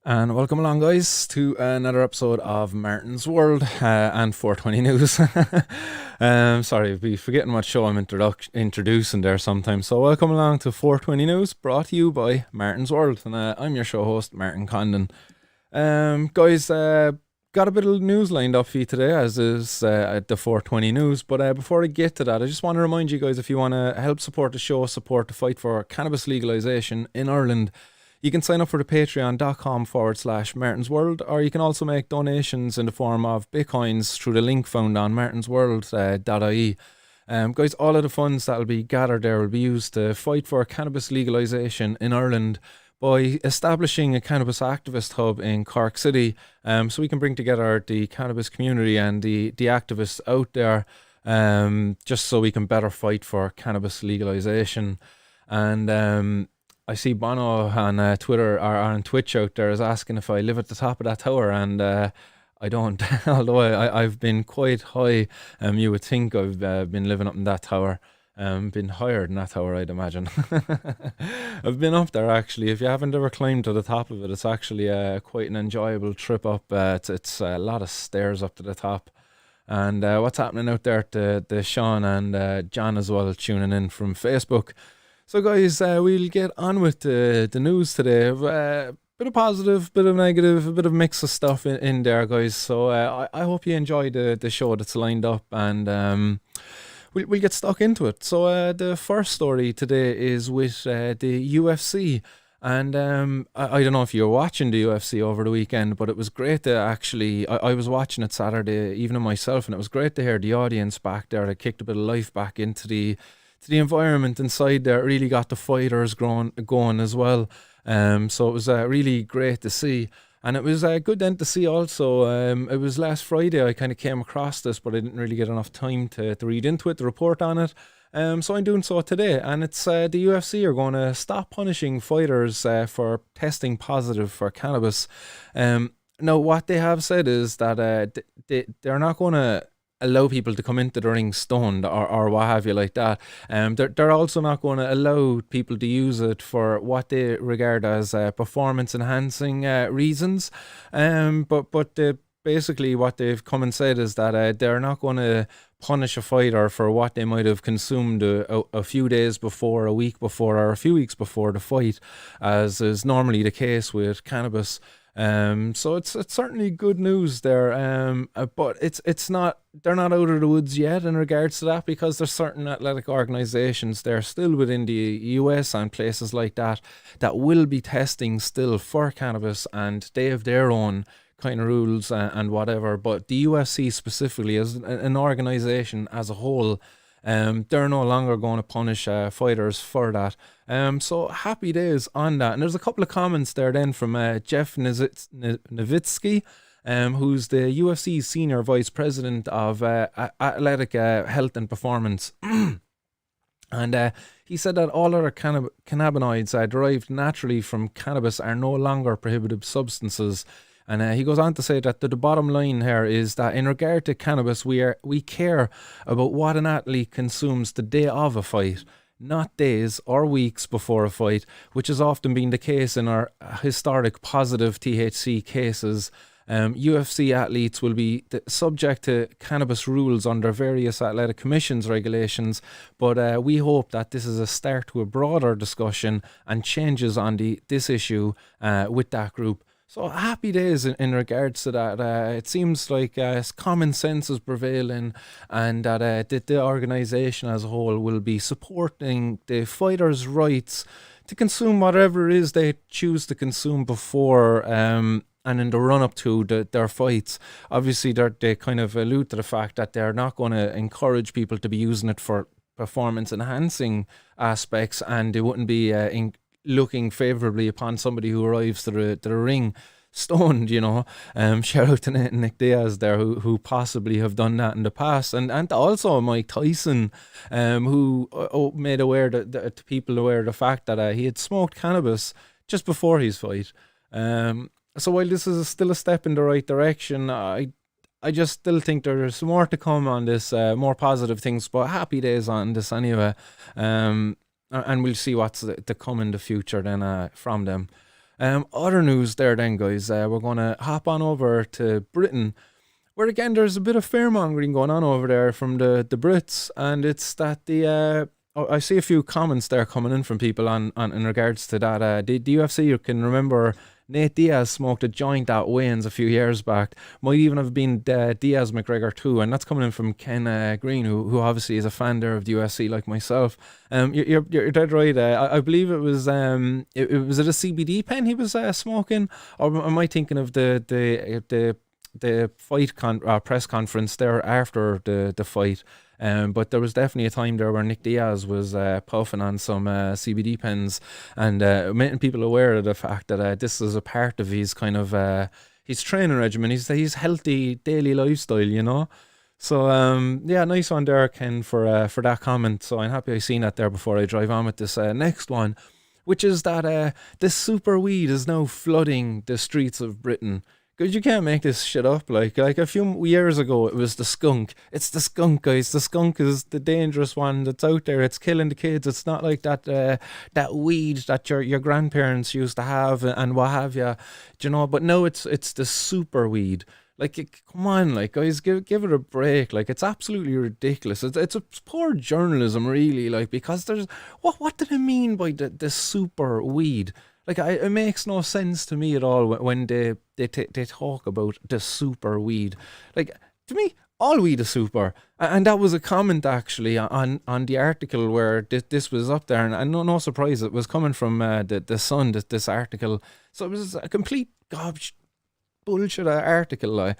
And welcome along, guys, to another episode of Martin's World and 420 News. Sorry, I'll be forgetting what show I'm introducing there sometimes. So welcome along to 420 News, brought to you by Martin's World. And I'm your show host, Martin Condon. Guys, got a bit of news lined up for you today, as is the 420 News. But before I get to that, I just want to remind you guys, if you want to help support the show, support the fight for cannabis legalisation in Ireland, you can sign up for the patreon.com/Martin's World, or you can also make donations in the form of bitcoins through the link found on martinsworld.ie. Guys, all of the funds that will be gathered there will be used to fight for cannabis legalisation in Ireland by establishing a cannabis activist hub in Cork City, so we can bring together the cannabis community and the activists out there, just so we can better fight for cannabis legalisation. And I see Bono on Twitter or on Twitch out there is asking if I live at the top of that tower, and I don't. Although I've been quite high, you would think I've been living up in that tower. Been higher than that tower, I'd imagine. I've been up there, actually. If you haven't ever climbed to the top of it, it's actually quite an enjoyable trip up. It's a lot of stairs up to the top. And what's happening out there to Sean and John as well, tuning in from Facebook. So guys, we'll get on with the news today. Bit of positive, bit of negative, a bit of mix of stuff in there, guys. So I hope you enjoy the show that's lined up, and we'll get stuck into it. So the first story today is with the UFC. And I don't know if you were watching the UFC over the weekend, but it was great to actually, I was watching it Saturday evening myself, and it was great to hear the audience back there that kicked a bit of life back into the environment inside there. It really got the fighters going as well. So it was really great to see. And it was good then to see also, it was last Friday I kind of came across this, but I didn't really get enough time to read into it, to report on it. So I'm doing so today, and it's the UFC are going to stop punishing fighters for testing positive for cannabis. Now, what they have said is that they're not going to allow people to come into the ring stoned or what have you like that. They're also not going to allow people to use it for what they regard as performance enhancing reasons. But basically what they've come and said is that they're not going to punish a fighter for what they might have consumed a few days before, a week before, or a few weeks before the fight, as is normally the case with cannabis. So it's certainly good news there, but it's not, they're not out of the woods yet in regards to that, because there's certain athletic organizations there still within the US and places like that will be testing still for cannabis, and they have their own kind of rules and whatever. But the UFC specifically, as an organization as a whole, they're no longer going to punish fighters for that. So happy days on that. And there's a couple of comments there then from Jeff Nowitzki, who's the UFC Senior Vice President of Athletic Health and Performance. And he said that all other cannabinoids derived naturally from cannabis are no longer prohibited substances. And he goes on to say that the bottom line here is that in regard to cannabis, we care about what an athlete consumes the day of a fight, not days or weeks before a fight, which has often been the case in our historic positive THC cases. UFC athletes will be subject to cannabis rules under various athletic commissions regulations, but we hope that this is a start to a broader discussion and changes on this issue with that group. So happy days in regards to that. It seems like common sense is prevailing, and that the organisation as a whole will be supporting the fighters' rights to consume whatever it is they choose to consume before and in the run-up to their fights. Obviously, they kind of allude to the fact that they're not going to encourage people to be using it for performance-enhancing aspects, and they wouldn't be looking favourably upon somebody who arrives to the ring stoned, shout out to Nick Diaz there, who possibly have done that in the past, and also Mike Tyson, who made aware to people aware of the fact that he had smoked cannabis just before his fight. So while this is still a step in the right direction, I just still think there's more to come on this, more positive things, but happy days on this anyway. And we'll see what's to come in the future then from them. Other news there then, guys, we're going to hop on over to Britain, where again there's a bit of fearmongering going on over there from the Brits, and it's that I see a few comments there coming in from people on in regards to that. The UFC, you can remember Nate Diaz smoked a joint at Wayne's a few years back. Might even have been Diaz McGregor too, and that's coming in from Ken Green, who obviously is a fan there of the UFC like myself. You're dead right. I believe it was was it a CBD pen he was smoking, or am I thinking of the fight press conference there after the fight? But there was definitely a time there where Nick Diaz was puffing on some CBD pens and making people aware of the fact that this is a part of his kind of his training regimen, his healthy daily lifestyle, So yeah, nice one there, Ken, for that comment. So I'm happy I seen that there before I drive on with this next one, which is that this super weed is now flooding the streets of Britain. Because you can't make this shit up. Like a few years ago, it was the skunk. It's the skunk, guys. The skunk is the dangerous one that's out there. It's killing the kids. It's not like that weed that your grandparents used to have and what have you. But no, it's the super weed. Like, come on, like, guys, give it a break. Like, it's absolutely ridiculous. It's a poor journalism, really. Like, because there's what do they mean by the super weed? Like, it makes no sense to me at all when they talk about the super weed. Like, to me, all weed is super. And that was a comment, actually, on the article where this was up there. And no surprise, it was coming from the Sun, this article. So it was a complete bullshit article.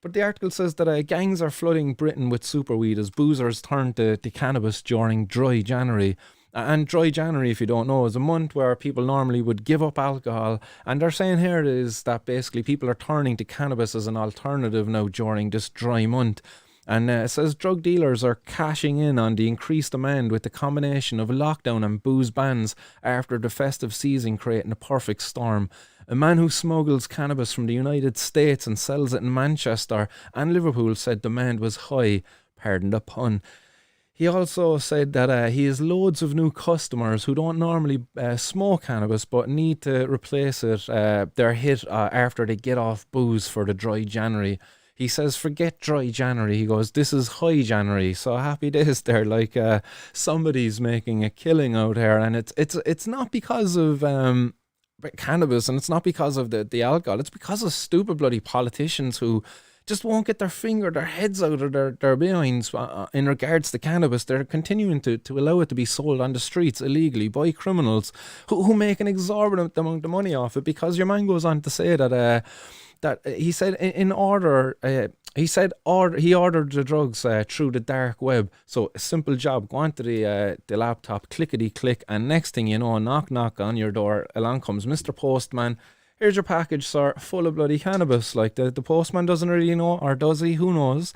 But the article says that gangs are flooding Britain with super weed as boozers turn to cannabis during dry January. And dry January, if you don't know, is a month where people normally would give up alcohol. And they're saying here is that basically people are turning to cannabis as an alternative now during this dry month. And it says drug dealers are cashing in on the increased demand with the combination of lockdown and booze bans after the festive season, creating a perfect storm. A man who smuggles cannabis from the United States and sells it in Manchester and Liverpool said demand was high. Pardon the pun. He also said that he has loads of new customers who don't normally smoke cannabis but need to replace it, their hit after they get off booze for the dry January. He says, forget dry January. He goes, this is high January. So happy days there. Like somebody's making a killing out here, and it's not because of cannabis, and it's not because of the alcohol. It's because of stupid bloody politicians who just won't get their heads out of their behinds in regards to cannabis. They're continuing to allow it to be sold on the streets illegally by criminals who make an exorbitant amount of money off it, because your man goes on to say that he said he ordered the drugs through the dark web. So a simple job, go onto the laptop, clickety click, and next thing you know, knock on your door, along comes Mr. Postman. Here's your package, sir, full of bloody cannabis. Like, the postman doesn't really know, or does he? Who knows?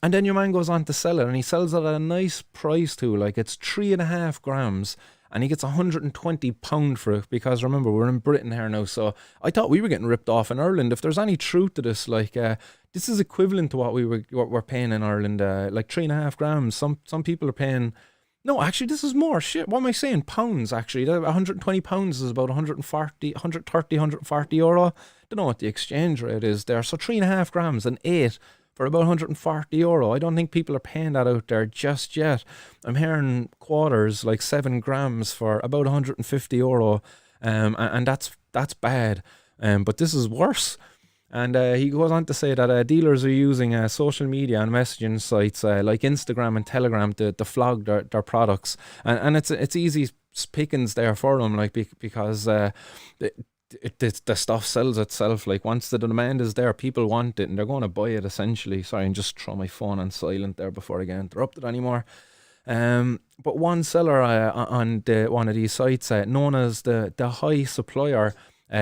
And then your man goes on to sell it, and he sells it at a nice price too. Like, it's 3.5 grams, and he gets £120 for it, because remember, we're in Britain here now. So I thought we were getting ripped off in Ireland. If there's any truth to this, like, this is equivalent to what we're paying in Ireland. Like 3.5 grams. Some people are paying. No, actually, this is more. Shit, what am I saying? Pounds, actually. £120 is about 130, €140. Don't know what the exchange rate is there. So 3.5 grams and 8 for about €140. I don't think people are paying that out there just yet. I'm hearing quarters, like 7 grams for about €150. And that's bad. But this is worse. And he goes on to say that dealers are using social media and messaging sites like Instagram and Telegram to flog their products. And it's easy pickings there for them, like, because the stuff sells itself. Like, once the demand is there, people want it and they're going to buy it, essentially. Sorry, and just throw my phone on silent there before I get interrupted anymore. But one seller on one of these sites, known as the High Supplier,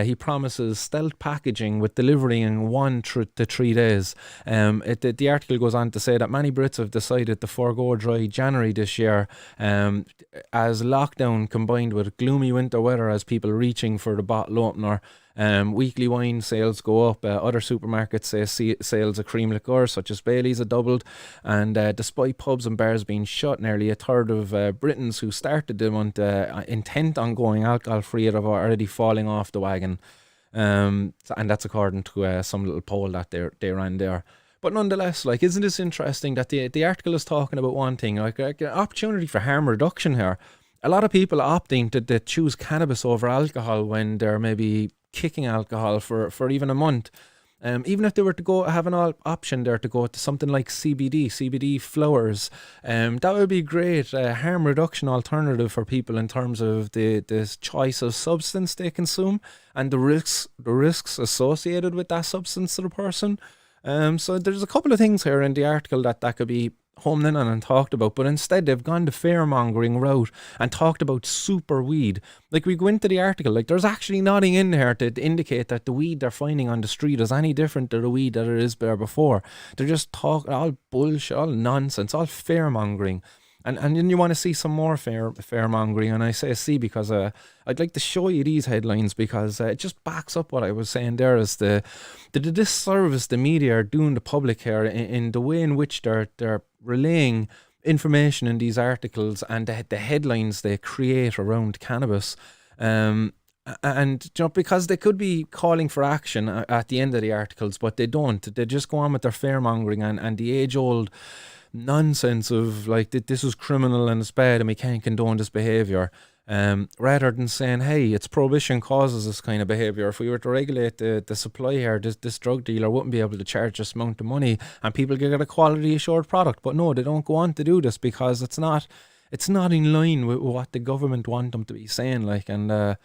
he promises stealth packaging with delivery in 1 to 3 days. The article goes on to say that many Brits have decided to forego dry January this year, as lockdown combined with gloomy winter weather as people reaching for the bottle opener. Weekly wine sales go up. Other supermarkets say sales of cream liqueur such as Bailey's have doubled, and despite pubs and bars being shut, nearly a third of Britons who started the month intent on going alcohol free have already falling off the wagon. And that's according to some little poll that they ran there. But nonetheless, like, isn't this interesting that the article is talking about one thing, like an opportunity for harm reduction here. A lot of people opting to choose cannabis over alcohol when they're maybe kicking alcohol for even a month. Even if they were to go have an option there to go to something like CBD flowers, that would be great harm reduction alternative for people in terms of the choice of substance they consume and the risks associated with that substance to the person. So there's a couple of things here in the article that could be homed in on and talked about, but instead they've gone the fear-mongering route and talked about super weed. Like, we go into the article, like, there's actually nothing in here to indicate that the weed they're finding on the street is any different to the weed that it is there before. They're just talking all bullshit, all nonsense, all fear-mongering. And then you want to see some more fear-mongering, and I say see because I'd like to show you these headlines because it just backs up what I was saying there, is the disservice the media are doing the public here in the way in which they're relaying information in these articles and the headlines they create around cannabis. And because they could be calling for action at the end of the articles, but they don't. They just go on with their fear-mongering and the age-old nonsense of like this is criminal and it's bad and we can't condone this behaviour, rather than saying, hey, it's prohibition causes this kind of behaviour. If we were to regulate the supply here, this drug dealer wouldn't be able to charge this amount of money and people could get a quality assured product. But no, they don't go on to do this because it's not in line with what the government want them to be saying. Like, and I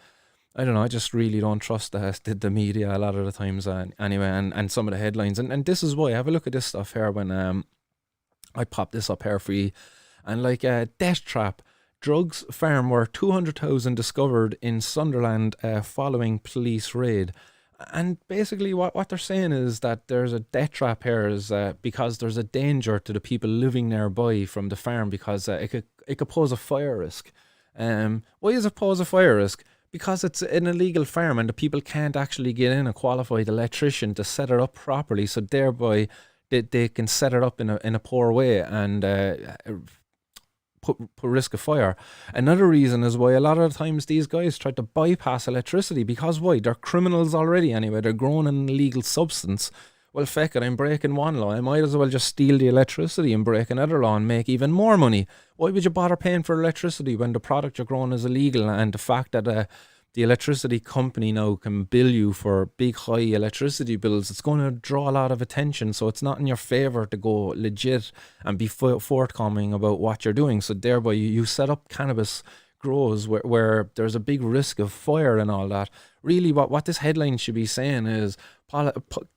don't know, I just really don't trust the media a lot of the times anyway, and some of the headlines, and this is why. Have a look at this stuff here when I popped this up here for you. And like Death Trap, drugs farm where 200,000 discovered in Sunderland following police raid. And basically what they're saying is that there's a death trap here is because there's a danger to the people living nearby from the farm because it could pose a fire risk. Why does it pose a fire risk? Because it's an illegal farm and the people can't actually get in a qualified electrician to set it up properly, so thereby they can set it up in a poor way and put risk of fire. Another reason is why a lot of the times these guys try to bypass electricity, because why? They're criminals already anyway. They're growing an illegal substance. Well, feck it, I'm breaking one law. I might as well just steal the electricity and break another law and make even more money. Why would you bother paying for electricity when the product you're growing is illegal? And the fact that the electricity company now can bill you for big high electricity bills, it's going to draw a lot of attention, so it's not in your favour to go legit and be forthcoming about what you're doing. So thereby you set up cannabis grows where there's a big risk of fire and all that. Really what this headline should be saying is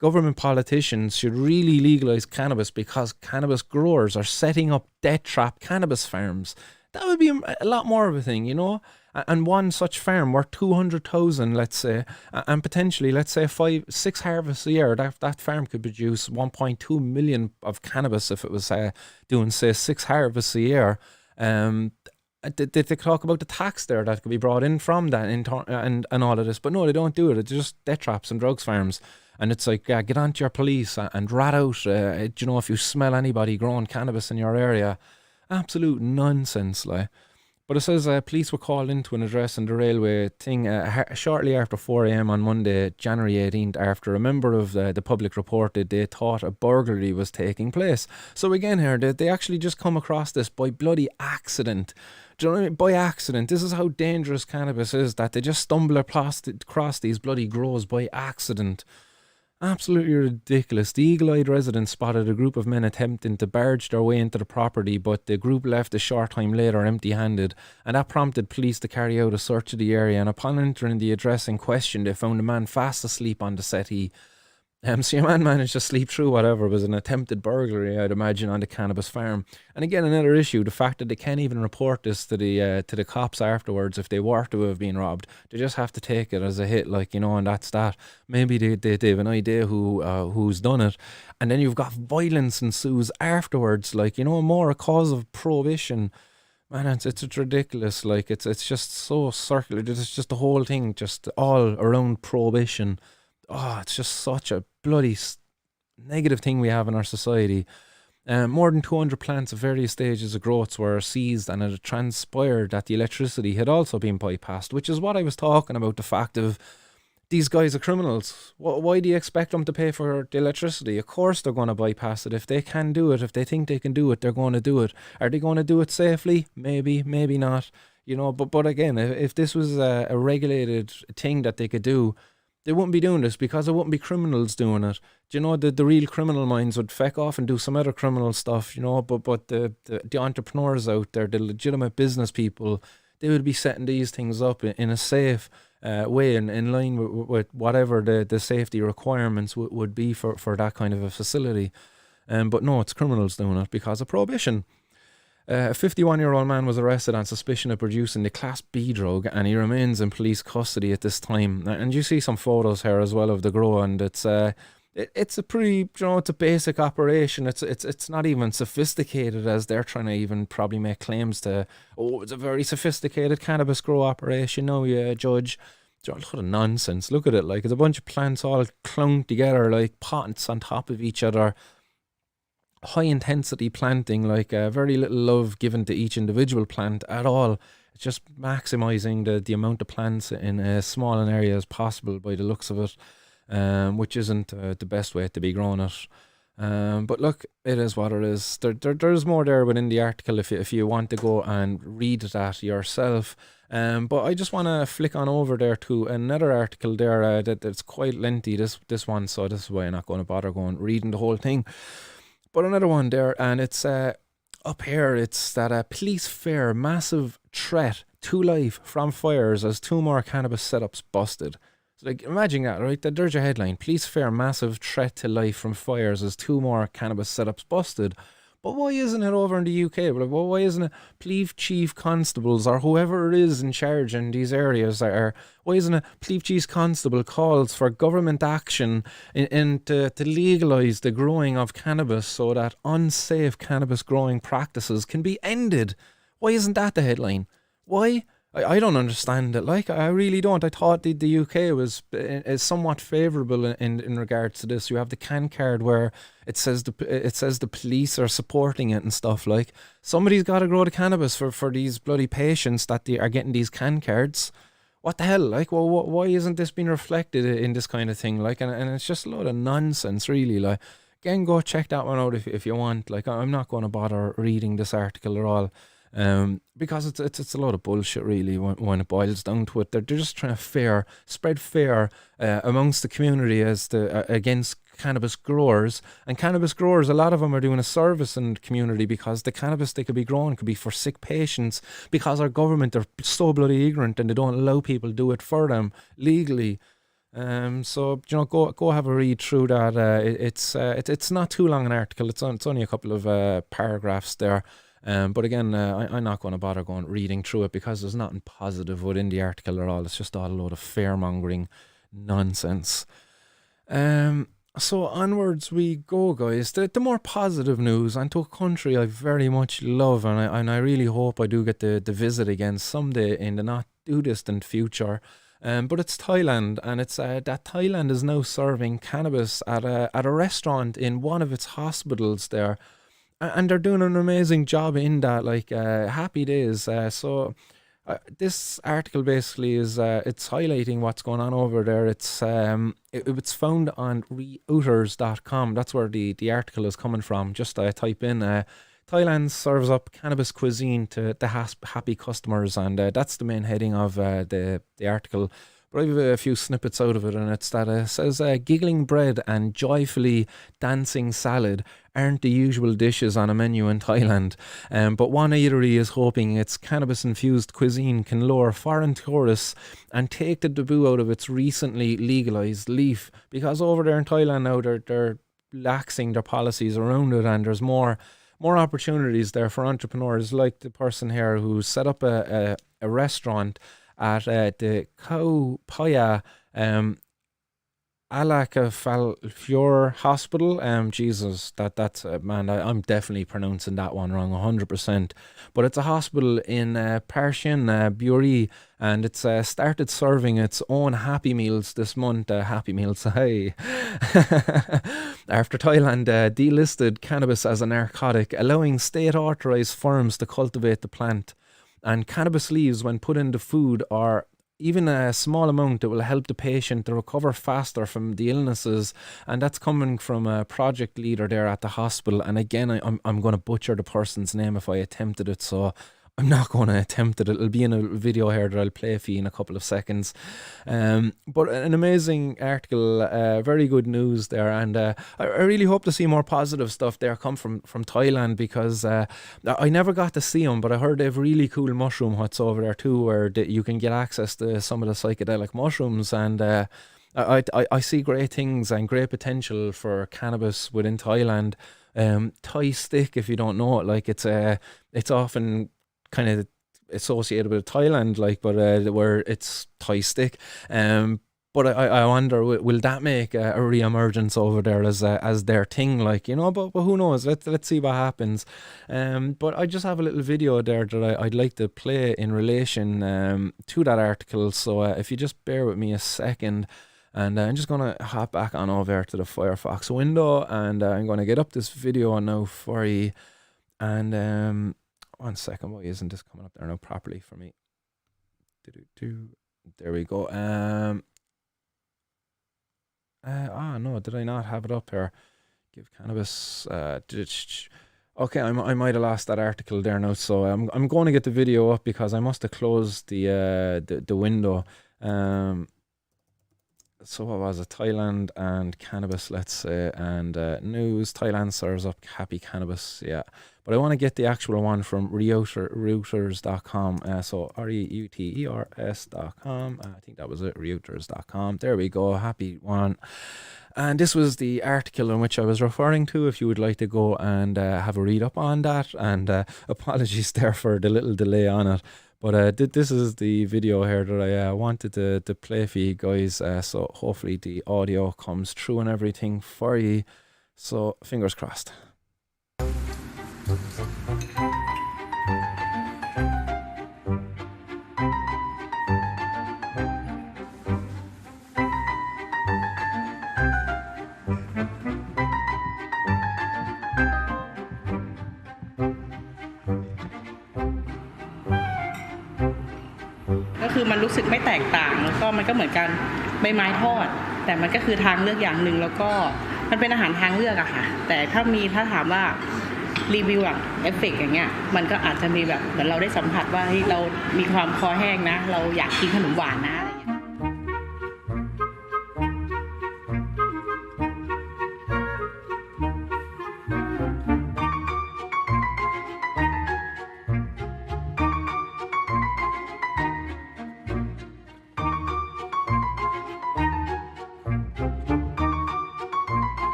government politicians should really legalise cannabis because cannabis growers are setting up death trap cannabis farms. That would be a lot more of a thing, you know. And one such farm worth 200,000, let's say, and potentially, let's say, 5-6 harvests a year, that farm could produce 1.2 million of cannabis if it was doing, say, 6 harvests a year. They talk about the tax there that could be brought in from that and all of this, but no, they don't do it. It's just death traps and drugs farms. And it's like, get onto your police and rat out, you know, if you smell anybody growing cannabis in your area. Absolute nonsense, like. But it says police were called into an address in the railway thing shortly after 4 a.m. on Monday, January 18th, after a member of the public reported they thought a burglary was taking place. So again here, they actually just come across this by bloody accident. Do you know what I mean? By accident. This is how dangerous cannabis is, that they just stumble across these bloody grows by accident. Absolutely ridiculous. The eagle-eyed residents spotted a group of men attempting to barge their way into the property, but the group left a short time later empty-handed, and that prompted police to carry out a search of the area. And upon entering the address in question, they found a man fast asleep on the settee. So your man managed to sleep through whatever was an attempted burglary, I'd imagine, on the Cannabis Farm. And again, another issue: the fact that they can't even report this to the cops afterwards if they were to have been robbed. They just have to take it as a hit, like, and that's that. Maybe they have an idea who's done it, and then you've got violence ensues afterwards, like, more a cause of prohibition. Man, it's ridiculous. Like, it's just so circular. It's just the whole thing, just all around prohibition. Oh, it's just such a bloody negative thing we have in our society. More than 200 plants of various stages of growth were seized, and it transpired that the electricity had also been bypassed, which is what I was talking about, the fact of these guys are criminals. Why do you expect them to pay for the electricity? Of course they're going to bypass it. If they can do it, if they think they can do it, they're going to do it. Are they going to do it safely? Maybe, maybe not. But again, if this was a regulated thing that they could do, they wouldn't be doing this, because there wouldn't be criminals doing it. Do you know, the real criminal minds would feck off and do some other criminal stuff, but the entrepreneurs out there, the legitimate business people, they would be setting these things up in a safe way, and in line with whatever the safety requirements would be for that kind of a facility. But no, it's criminals doing it because of prohibition. A 51-year-old man was arrested on suspicion of producing the Class B drug, and he remains in police custody at this time. And you see some photos here as well of the grow, and it's a pretty, it's a basic operation. It's not even sophisticated as they're trying to even probably make claims to. Oh, it's a very sophisticated cannabis grow operation. No, yeah, Judge. What a nonsense! Look at it. Like, it's a bunch of plants all clunked together, like pots on top of each other. High intensity planting, like very little love given to each individual plant at all. It's just maximizing the amount of plants in as small an area as possible by the looks of it, which isn't the best way to be growing it. But look, it is what it is. There's more there within the article if you want to go and read that yourself. But I just want to flick on over there to another article there that's quite lengthy, this one, so this is why I'm not going to bother reading the whole thing. But another one there, and it's up here, it's that police fear massive threat to life from fires as 2 more cannabis setups busted. So, like, imagine that, right? There's your headline. Police fear massive threat to life from fires as 2 more cannabis setups busted. But why isn't it over in the UK? Well, why isn't it police chief constables or whoever it is in charge in these areas? Why isn't it police chief constable calls for government action to legalise the growing of cannabis so that unsafe cannabis growing practices can be ended? Why isn't that the headline? Why? I don't understand it. Like, I really don't. I thought the UK was is somewhat favourable in regards to this. You have the can card where it says the police are supporting it and stuff. Like, somebody's got to grow the cannabis for these bloody patients that they are getting these can cards. What the hell? Like, well, why isn't this being reflected in this kind of thing? Like, and it's just a load of nonsense, really. Like, again, go check that one out if you want. Like, I'm not going to bother reading this article at all. Because it's a lot of bullshit, really, when it boils down to it. They're just trying to spread fear amongst the community against cannabis growers. And cannabis growers, a lot of them are doing a service in the community, because the cannabis they could be growing could be for sick patients, because our government are so bloody ignorant and they don't allow people to do it for them legally. So go have a read through that. It's not too long an article. It's only a couple of paragraphs there. But again, I'm not going to bother reading through it, because there's nothing positive within the article at all. It's just all a load of fear-mongering nonsense. So onwards we go, guys. The more positive news, and to a country I very much love, and I really hope I do get to visit again someday in the not too distant future. But it's Thailand, and it's that Thailand is now serving cannabis at a restaurant in one of its hospitals there. And they're doing an amazing job in that, like, happy days. So this article basically is it's highlighting what's going on over there. It's found on reuters.com. That's where the article is coming from. Just type in Thailand serves up cannabis cuisine to the happy customers, and that's the main heading of the article. But I have a few snippets out of it, and it's that it says giggling bread and joyfully dancing salad aren't the usual dishes on a menu in Thailand. But one eatery is hoping its cannabis-infused cuisine can lure foreign tourists and take the taboo out of its recently legalised leaf. Because over there in Thailand now, they're laxing their policies around it, and there's more opportunities there for entrepreneurs like the person here who set up a restaurant at the Khao Phaya Alaka Falfure Hospital. Jesus, that's man, I'm definitely pronouncing that one wrong 100%. But it's a hospital in Parshin, Buri, and it's started serving its own Happy Meals this month. Happy Meals, hey. After Thailand delisted cannabis as a narcotic, allowing state-authorised firms to cultivate the plant. And cannabis leaves, when put into food, are even a small amount, it will help the patient to recover faster from the illnesses. And that's coming from a project leader there at the hospital. And again, I'm going to butcher the person's name if I attempted it, so I'm not going to attempt it. It'll be in a video here that I'll play for you in a couple of seconds. But an amazing article, very good news there. And I really hope to see more positive stuff there come from Thailand, because I never got to see them, but I heard they have really cool mushroom huts over there too, where you can get access to some of the psychedelic mushrooms. And I see great things and great potential for cannabis within Thailand. Thai stick, if you don't know it, like it's often kind of associated with Thailand, like, but where it's Thai stick. But I wonder, will that make a re-emergence over there as their thing, like, you know? But who knows? Let's see what happens. But I just have a little video there that I'd like to play in relation to that article. So if you just bear with me a second. And I'm just going to hop back on over to the Firefox window, and I'm going to get up this video now for you. And 1 second, why isn't this coming up there now properly for me? There we go. No, did I not have it up here? Give cannabis. Okay, I might have lost that article there now. So I'm going to get the video up because I must have closed the window. So what was it? Thailand and cannabis, let's say, and news. Thailand serves up happy cannabis, yeah. But I want to get the actual one from Reuters.com. So Reuters.com. I think that was it, Reuters.com. There we go, happy one. And this was the article in which I was referring to, if you would like to go and have a read up on that. And apologies there for the little delay on it. But this is the video here that I wanted to play for you guys. So hopefully the audio comes through and everything for you. So fingers crossed.ก็คือมันรู้สึกไม่แตกต่างแล้วก็มันก็เหมือนกันใบไม้ทอดแต่มันก็คือทางเลือกอย่างหนึ่งแล้วก็มันเป็นอาหารทางเลือกอะค่ะแต่ถ้าถามว่ารีวิวอะเอฟเฟกต์อย่างเงี้ยมันก็อาจจะมีแบบเหมือนเราได้สัมผัสว่าเรามีความคอแห้งนะเราอยากกินขนมหวานนะอะไรอย่างเงี้ย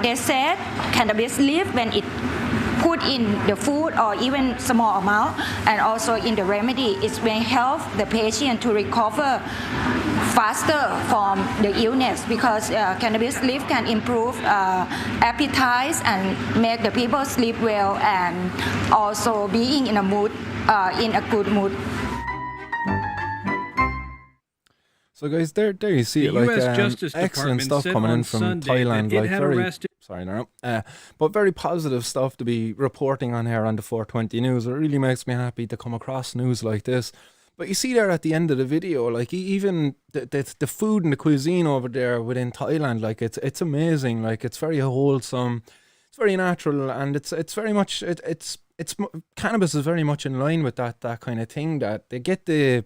They said cannabis leaf when it put in the food or even small amount and also in the remedy it may help the patient to recover faster from the illness because cannabis leaf can improve appetite and make the people sleep well and also being in a mood in a good mood. So guys, there you see it, like excellent stuff coming in from Sunday Thailand, like very arrested. Sorry, no, but very positive stuff to be reporting on here on the 420 News. It really makes me happy to come across news like this, But you see there at the end of the video, like even the food and the cuisine over there within Thailand, like it's amazing. Like it's very wholesome, it's very natural, and it's very much cannabis is very much in line with that kind of thing. That they get their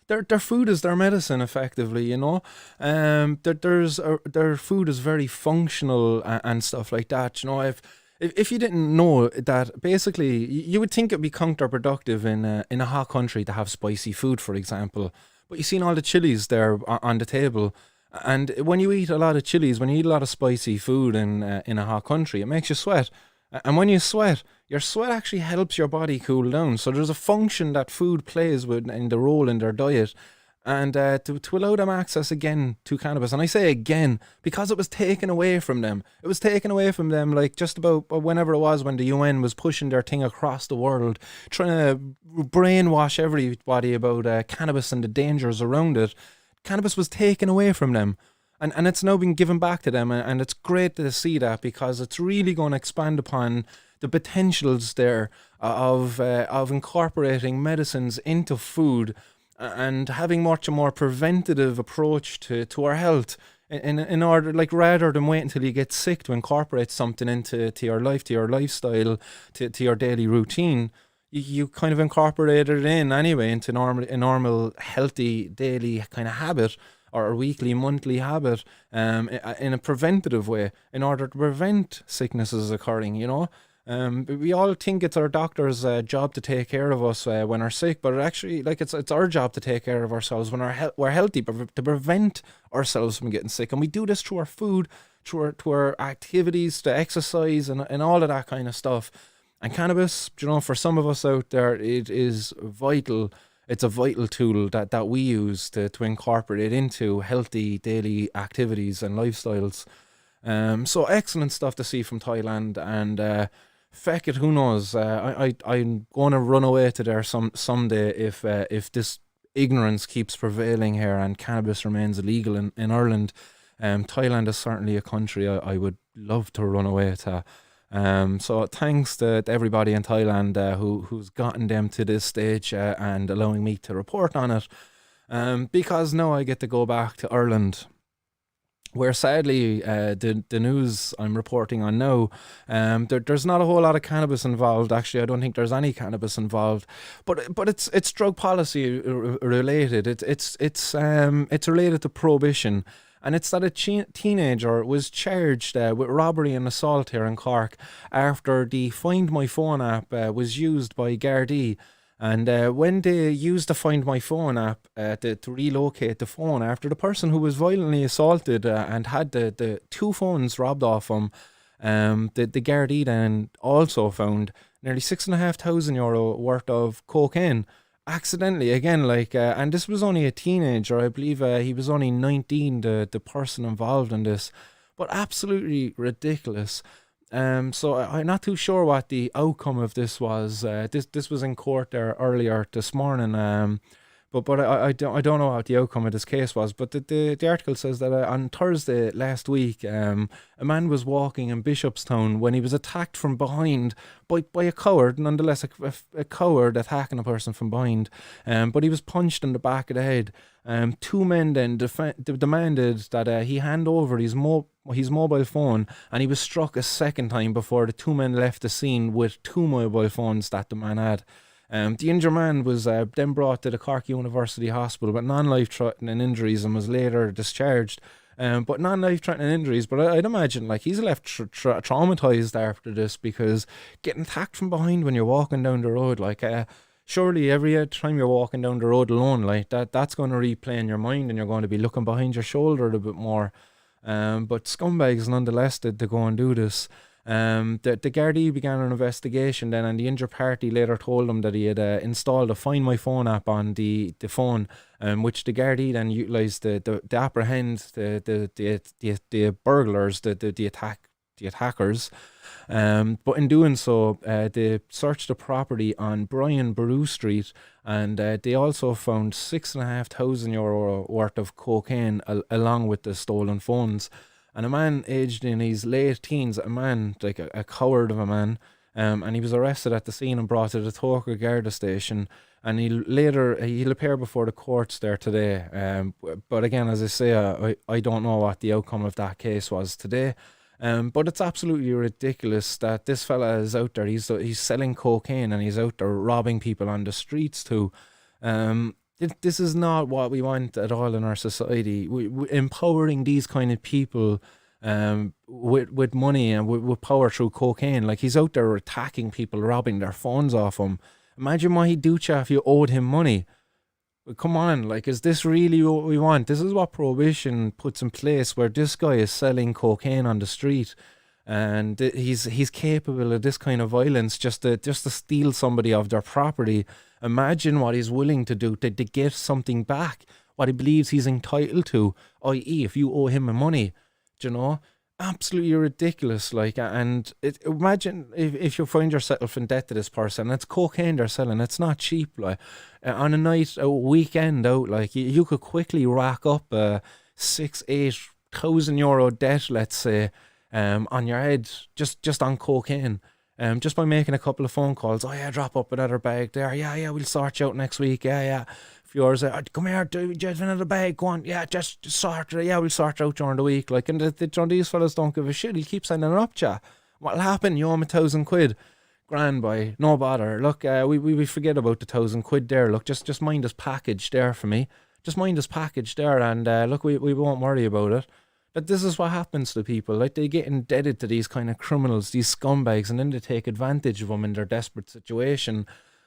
their food is their medicine, effectively, you know. Their food is very functional and stuff like that. You know, if you didn't know that, basically, you would think it'd be counterproductive in a hot country to have spicy food, for example. But you seen all the chilies there on the table, and when you eat a lot of chilies, when you eat a lot of spicy food in a hot country, it makes you sweat. And when you sweat, your sweat actually helps your body cool down. So there's a function that food plays in the role in their diet, and to allow them access again to cannabis. And I say again because it was taken away from them. It was taken away from them like just about whenever it was when the UN was pushing their thing across the world, trying to brainwash everybody about cannabis and the dangers around it. Cannabis was taken away from them. And it's now been given back to them, and it's great to see that, because it's really going to expand upon the potentials there of incorporating medicines into food and having much a more preventative approach to our health in order, like, rather than wait until you get sick to incorporate something into your life, to your lifestyle, to your daily routine. You kind of incorporated it in anyway into a normal healthy daily kind of habit, or a weekly, monthly habit, in a preventative way, in order to prevent sicknesses occurring, you know. We all think it's our doctor's job to take care of us when we're sick, but actually, like, it's our job to take care of ourselves when we're healthy, but to prevent ourselves from getting sick. And we do this through our food, through our activities, to exercise, and all of that kind of stuff. And cannabis, you know, for some of us out there, it is vital. It's a vital tool that we use to incorporate into healthy daily activities and lifestyles. So excellent stuff to see from Thailand, and feck it, who knows? I'm going to run away to there someday if this ignorance keeps prevailing here and cannabis remains illegal in Ireland. Thailand is certainly a country I would love to run away to. So thanks to everybody in Thailand who's gotten them to this stage and allowing me to report on it. Because now I get to go back to Ireland, where sadly the news I'm reporting on now, there's not a whole lot of cannabis involved. Actually, I don't think there's any cannabis involved, but it's drug policy related. It's related to prohibition. And it's that a teenager was charged with robbery and assault here in Cork after the Find My Phone app was used by Gardai. And when they used the Find My Phone app to relocate the phone after the person who was violently assaulted and had the two phones robbed off him, the Gardaí then also found nearly €6,500 worth of cocaine. Accidentally again, like, and this was only a teenager. I believe he was only 19, the person involved in this, but absolutely ridiculous. So I'm not too sure what the outcome of this was. This was in court there earlier this morning. But I don't know what the outcome of this case was. But the article says that on Thursday last week, a man was walking in Bishopstown when he was attacked from behind by a coward, nonetheless a coward attacking a person from behind. But he was punched in the back of the head. Two men then demanded that he hand over his mobile phone, and he was struck a second time before the two men left the scene with two mobile phones that the man had. The injured man was then brought to the Cork University Hospital with non-life-threatening injuries and was later discharged. But non-life-threatening injuries, but I'd imagine, like, he's left traumatised after this, because getting attacked from behind when you're walking down the road, like, surely every time you're walking down the road alone, like, that's going to replay in your mind, and you're going to be looking behind your shoulder a bit more. But scumbags nonetheless did to go and do this. The Gardaí began an investigation then, and the injured party later told them that he had installed a Find My Phone app on the phone, which the Gardaí then utilised to apprehend the burglars, the attackers. But in doing so, they searched the property on Brian Baru Street, and they also found €6,500 worth of cocaine along with the stolen phones. And a man aged in his late teens, a man, like a coward of a man, and he was arrested at the scene and brought to the Cork Garda station. and he'll appear before the courts there today. But again, as I say, I don't know what the outcome of that case was today. But it's absolutely ridiculous that this fella is out there. He's selling cocaine and he's out there robbing people on the streets too. This is not what we want at all in our society. We empowering these kind of people with money and with power through cocaine. Like, he's out there attacking people, robbing their phones off them. Imagine what he'd do to you if you owed him money. But come on, like, is this really what we want? This is what prohibition puts in place, where this guy is selling cocaine on the street, and he's capable of this kind of violence just to steal somebody of their property. Imagine what he's willing to do to get something back, what he believes he's entitled to, i.e. if you owe him money, do you know? Absolutely ridiculous. Like, and imagine if you find yourself in debt to this person. It's cocaine they're selling. It's not cheap. Like, on a weekend out, like, you could quickly rack up a 6,000-8,000 euro debt, let's say, on your head just on cocaine. Just by making a couple of phone calls. Oh yeah, drop up another bag there. Yeah, we'll sort you out next week. Yeah. Yours, come here, do you have another bag? Go on, yeah, just sort it. Yeah, we'll sort it out during the week. Like, and these fellas don't give a shit. He'll keep sending it up to you. What'll happen? You owe him £1,000. Grand, boy, no bother. Look, we forget about the £1,000 there. Look, just mind this package there for me. Just mind this package there, and look, we won't worry about it. But this is what happens to people. Like, they get indebted to these kind of criminals, these scumbags, and then they take advantage of them in their desperate situation.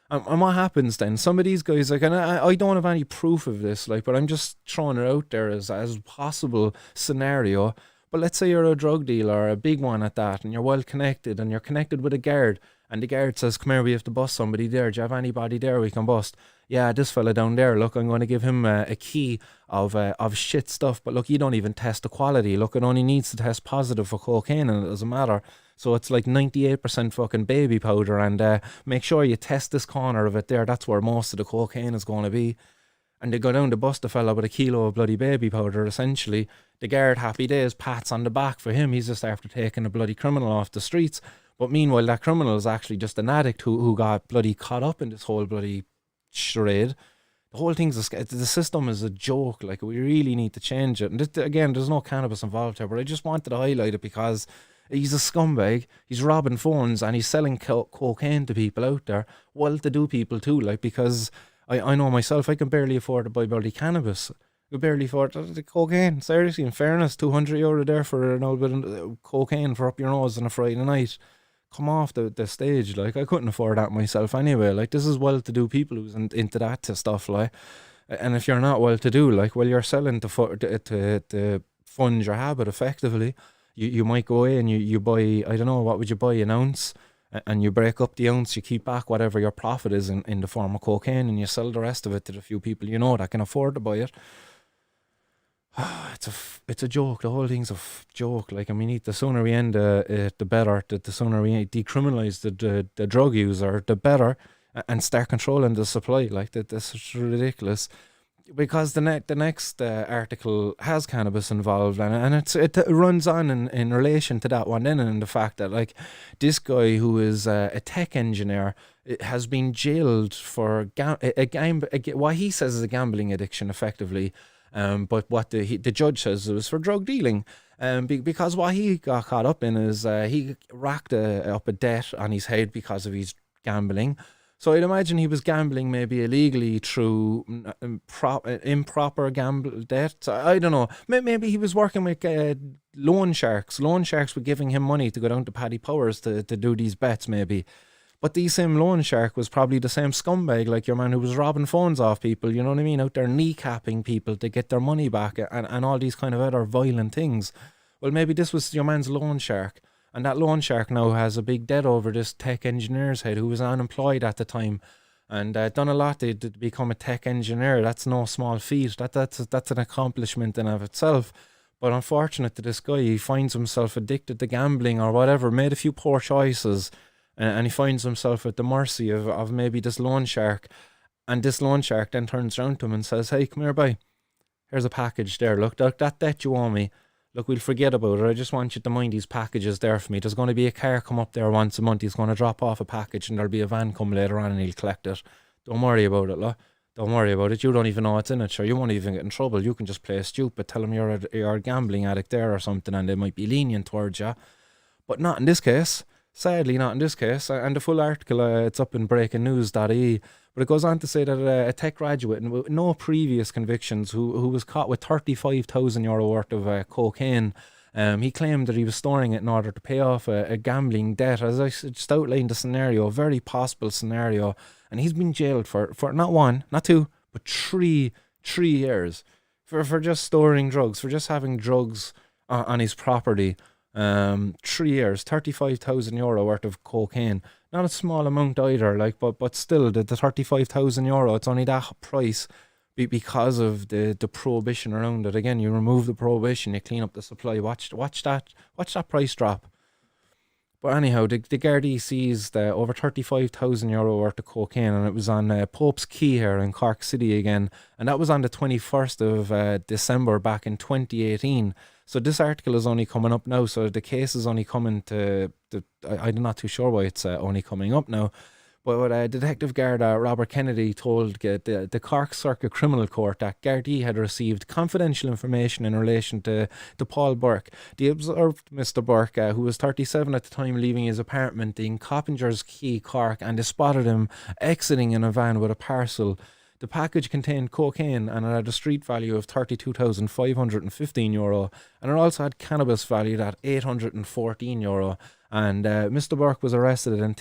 And what happens then? Some of these guys, like, and I don't have any proof of this, like, but I'm just throwing it out there as a possible scenario. But let's say you're a drug dealer, a big one at that, and you're well connected, and you're connected with a guard, and the guard says, come here, we have to bust somebody there. Do you have anybody there we can bust? Yeah, this fella down there, look, I'm going to give him a key of shit stuff, but look, you don't even test the quality. Look, it only needs to test positive for cocaine, and it doesn't matter. So it's like 98% fucking baby powder, and make sure you test this corner of it there. That's where most of the cocaine is going to be. And they go down to bust a fella with a kilo of bloody baby powder, essentially. The guard, happy days, pats on the back for him. He's just after taking a bloody criminal off the streets. But meanwhile, that criminal is actually just an addict who got bloody caught up in this whole bloody charade. The whole thing's the system is a joke. Like, we really need to change it. And again, there's no cannabis involved here, but I just wanted to highlight it because he's a scumbag. He's robbing phones and he's selling cocaine to people out there. Well-to-do people too, like, because I know myself, I can barely afford to buy bloody cannabis. I can barely afford the cocaine. Seriously, in fairness, €200 there for an old bit of cocaine for up your nose on a Friday night. Come off the stage. Like, I couldn't afford that myself anyway. Like, this is well-to-do people who's into that stuff, like. And if you're not well-to-do, like, well, you're selling to fund your habit effectively. You might go away and you buy, I don't know, what would you buy, an ounce? And you break up the ounce, you keep back whatever your profit is in the form of cocaine, and you sell the rest of it to the few people you know that can afford to buy it. It's a joke. The whole thing's a joke. Like, I mean, the sooner we end it, the better. The sooner we decriminalise the drug user, the better, and start controlling the supply. Like, this is ridiculous. Because the next article has cannabis involved, and it runs on in relation to that one then, and the fact that, like, this guy who is a tech engineer has been jailed for what he says is a gambling addiction, effectively. But what the judge says it was for drug dealing. Because what he got caught up in is he racked up a debt on his head because of his gambling. So I'd imagine he was gambling maybe illegally through improper gamble debt. I don't know. Maybe he was working with loan sharks. Loan sharks were giving him money to go down to Paddy Powers to do these bets, maybe. But the same loan shark was probably the same scumbag, like your man who was robbing phones off people, you know what I mean? Out there kneecapping people to get their money back and all these kind of other violent things. Well, maybe this was your man's loan shark. And that loan shark now has a big debt over this tech engineer's head who was unemployed at the time and done a lot to become a tech engineer. That's no small feat. That's an accomplishment in of itself. But unfortunate to this guy, he finds himself addicted to gambling or whatever, made a few poor choices, and he finds himself at the mercy of maybe this loan shark. And this loan shark then turns around to him and says, hey, come here, boy. Here's a package there. Look, that debt you owe me. Look, we'll forget about it. I just want you to mind these packages there for me. There's going to be a car come up there once a month. He's going to drop off a package and there'll be a van come later on and he'll collect it. Don't worry about it, look. Don't worry about it. You don't even know what's in it. Sure, you won't even get in trouble. You can just play stupid. Tell them you're a gambling addict there or something, and they might be lenient towards you. But not in this case. Sadly, not in this case. And the full article, it's up in breakingnews.ie. But it goes on to say that a tech graduate with no previous convictions who was caught with €35,000 worth of cocaine, he claimed that he was storing it in order to pay off a gambling debt. As I just outlined the scenario, a very possible scenario. And he's been jailed for not one, not two, but three years for just storing drugs, for just having drugs on his property. 3 years, €35,000 worth of cocaine. Not a small amount either, like, but still, the €35,000, it's only that price because of the prohibition around it. Again, you remove the prohibition, you clean up the supply. Watch that price drop. But anyhow, the Gardaí seized over €35,000 worth of cocaine, and it was on Pope's Quay here in Cork City again, and that was on the 21st of December back in 2018. So this article is only coming up now, so the case is only coming to I'm not too sure why it's only coming up now. But what Detective Garda Robert Kennedy told the Cork Circuit Criminal Court that Gardaí had received confidential information in relation to Paul Burke. They observed Mr. Burke, who was 37 at the time, leaving his apartment in Coppinger's Quay, Cork, and they spotted him exiting in a van with a parcel. The package contained cocaine and it had a street value of €32,515, and it also had cannabis valued at €814. And Mr. Burke was arrested and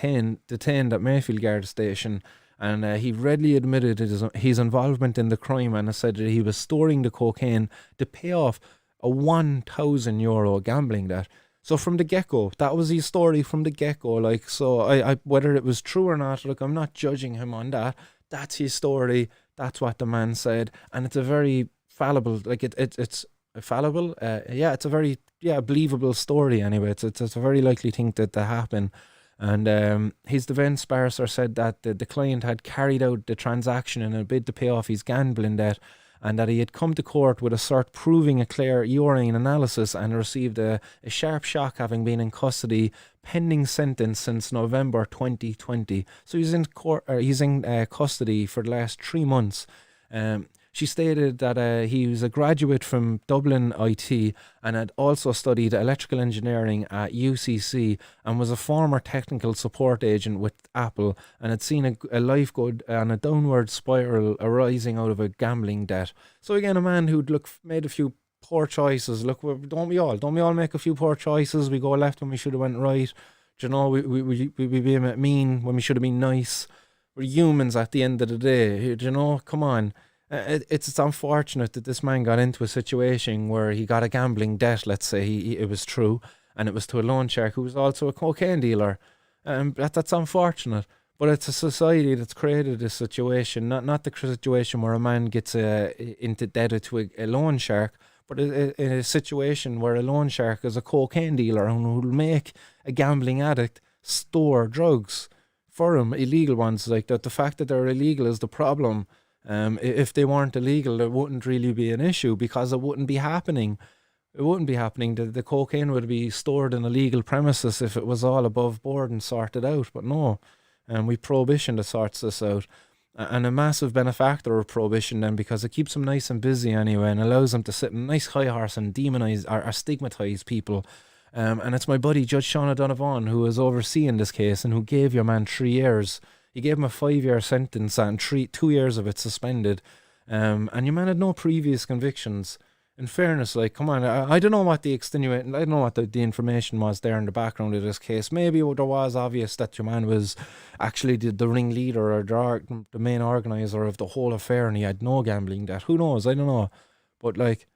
detained at Mayfield Guard Station, and he readily admitted his involvement in the crime and said that he was storing the cocaine to pay off a €1,000 gambling debt. So from the get-go, that was his story from the get-go. Like, so I whether it was true or not, look, I'm not judging him on that. That's his story. That's what the man said, and it's a very fallible, like it's fallible. It's a very believable story. Anyway, it's a very likely thing to happen. And his defence barrister said that the client had carried out the transaction in a bid to pay off his gambling debt, and that he had come to court with a cert proving a clear urine analysis and received a sharp shock having been in custody pending sentence since November 2020. So he's in court, he's in custody for the last 3 months. She stated that he was a graduate from Dublin IT and had also studied electrical engineering at UCC and was a former technical support agent with Apple, and had seen a life go on a downward spiral arising out of a gambling debt. So again, a man who'd made a few poor choices. Look, don't we all make a few poor choices? We go left when we should have went right. Do you know, we be mean when we should have been nice. We're humans at the end of the day. Do you know, come on. It's unfortunate that this man got into a situation where he got a gambling debt, let's say it was true, and it was to a loan shark who was also a cocaine dealer. That's unfortunate. But it's a society that's created this situation, not the situation where a man gets into debt to a loan shark, but in a situation where a loan shark is a cocaine dealer and will make a gambling addict store drugs for him, illegal ones. Like that, the fact that they're illegal is the problem. If they weren't illegal, it wouldn't really be an issue because it wouldn't be happening. It wouldn't be happening. The cocaine would be stored in illegal premises if it was all above board and sorted out. But no, we prohibition that sorts this out. And a massive benefactor of prohibition then, because it keeps them nice and busy anyway and allows them to sit in a nice high horse and demonize or stigmatize people. And it's my buddy Judge Sean O'Donovan who is overseeing this case and who gave your man 3 years. He gave him a 5-year sentence and 2 years of it suspended. And your man had no previous convictions. In fairness, like, come on, I don't know what the extenuating, I don't know what the information was there in the background of this case. Maybe there was obvious that your man was actually the ringleader or the main organizer of the whole affair and he had no gambling debt. Who knows? I don't know. But like,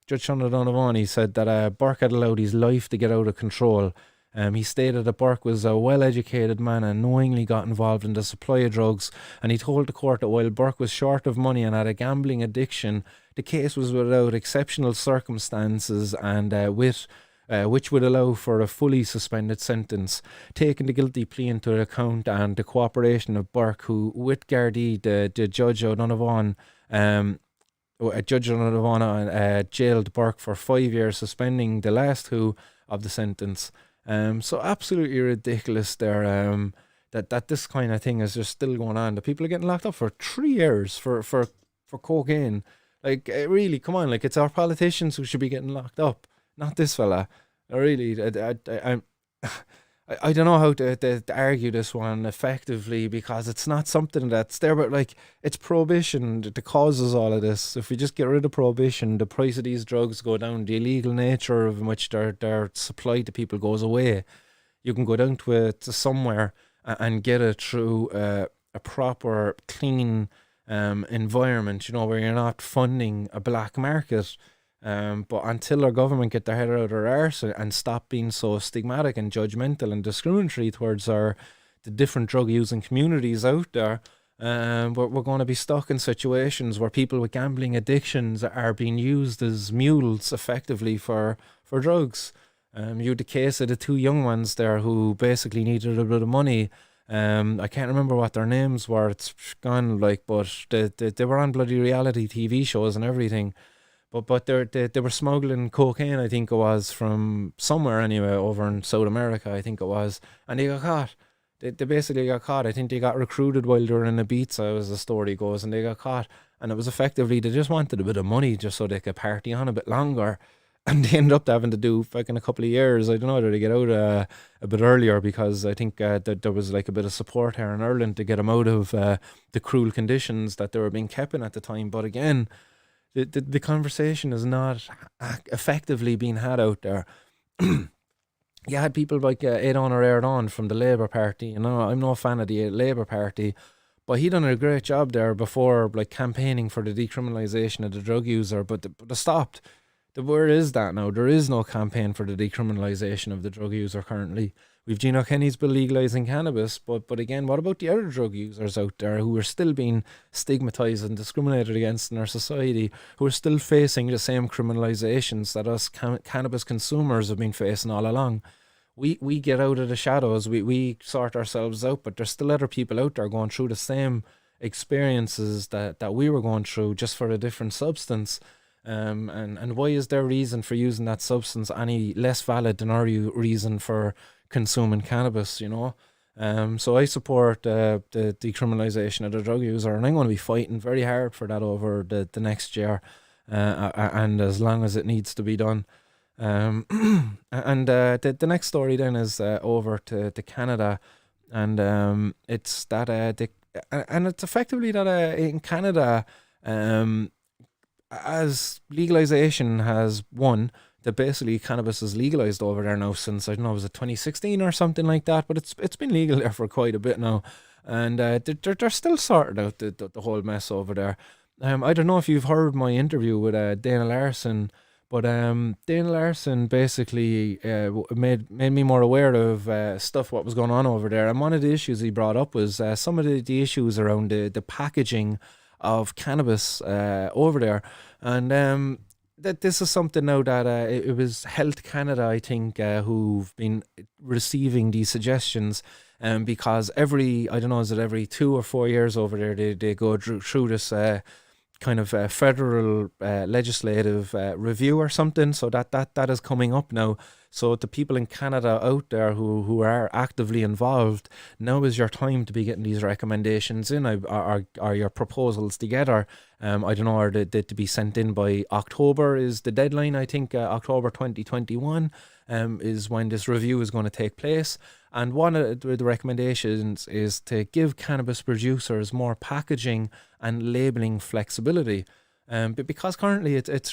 Judge Sean O'Donovan, he said that Burke had allowed his life to get out of control. He stated that Burke was a well-educated man and knowingly got involved in the supply of drugs, and he told the court that while Burke was short of money and had a gambling addiction, the case was without exceptional circumstances and which would allow for a fully suspended sentence. Taking the guilty plea into account and the cooperation of Burke, who with Gardaí, the Judge O'Donovan, jailed Burke for 5 years, suspending the last two of the sentence. So absolutely ridiculous there. that this kind of thing is just still going on. The people are getting locked up for 3 years for cocaine. Like, really, come on, like, it's our politicians who should be getting locked up, not this fella. Really, I don't know how to argue this one effectively, because it's not something that's there, but like, it's prohibition that causes all of this. If we just get rid of prohibition, the price of these drugs go down, the illegal nature of in which they're supplied to people goes away. You can go down to somewhere and get it through a proper, clean environment, where you're not funding a black market. But until our government get their head out of their arse and stop being so stigmatic and judgmental and discriminatory towards the different drug using communities out there, we're going to be stuck in situations where people with gambling addictions are being used as mules effectively for drugs. You had the case of the two young ones there who basically needed a bit of money. I can't remember what their names were. It's gone, like, but they were on bloody reality TV shows and everything. But they were smuggling cocaine, I think it was, from somewhere anyway, over in South America, I think it was. And they got caught. They basically got caught. I think they got recruited while they were in Ibiza, as the story goes, and they got caught. And it was effectively, they just wanted a bit of money just so they could party on a bit longer. And they ended up having to do fucking a couple of years. I don't know, did they get out a bit earlier, because I think that there was like a bit of support here in Ireland to get them out of the cruel conditions that they were being kept in at the time. But again, the conversation is not effectively being had out there. You had people like Aidan O'Riordan from the Labour Party. I'm no fan of the Labour Party, but he done a great job there before, like, campaigning for the decriminalisation of the drug user. But they stopped. Where is that now? There is no campaign for the decriminalisation of the drug user currently. We've Gino Kenny's bill legalising cannabis, but again, what about the other drug users out there who are still being stigmatised and discriminated against in our society, who are still facing the same criminalisations that us cannabis consumers have been facing all along? We get out of the shadows, we sort ourselves out, but there's still other people out there going through the same experiences that we were going through, just for a different substance. And why is their reason for using that substance any less valid than our reason for consuming cannabis? So I support the decriminalisation of the drug user, and I'm going to be fighting very hard for that over the next year, and as long as it needs to be done. And the next story then is over to Canada, and it's that and it's effectively that in Canada, as legalization has won, that basically cannabis is legalized over there now since, I don't know, was it 2016 or something like that? But it's been legal there for quite a bit now, and they're still sorting out the whole mess over there. I don't know if you've heard my interview with Dana Larson, but Dana Larson basically made me more aware of stuff what was going on over there, and one of the issues he brought up was some of the issues around the packaging of cannabis over there, and that this is something now that it was Health Canada, I think, who've been receiving these suggestions, because every 2 or 4 years over there they go through this kind of federal legislative review or something. So that is coming up now. So the people in Canada out there who are actively involved, now is your time to be getting these recommendations in, or your proposals together. I don't know, are they to be sent in by October is the deadline? I think October 2021 is when this review is going to take place. And one of the recommendations is to give cannabis producers more packaging and labelling flexibility. But because currently it's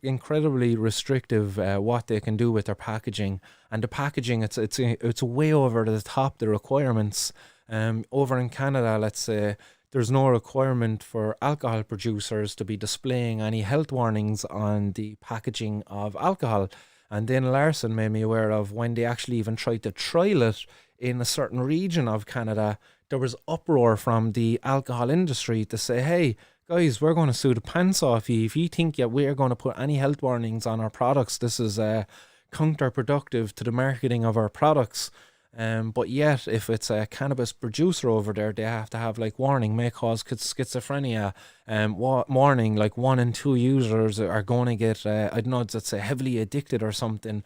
incredibly restrictive what they can do with their packaging, and the packaging it's way over the top the requirements. Over in Canada, let's say, there's no requirement for alcohol producers to be displaying any health warnings on the packaging of alcohol. And Dana Larson made me aware of when they actually even tried to trial it in a certain region of Canada, there was uproar from the alcohol industry to say, hey, guys, we're going to sue the pants off you. If you think we're going to put any health warnings on our products, this is counterproductive to the marketing of our products. But yet, if it's a cannabis producer over there, they have to have like warning may cause schizophrenia. Warning, like 1 in 2 users are going to get I don't know, let's say heavily addicted or something.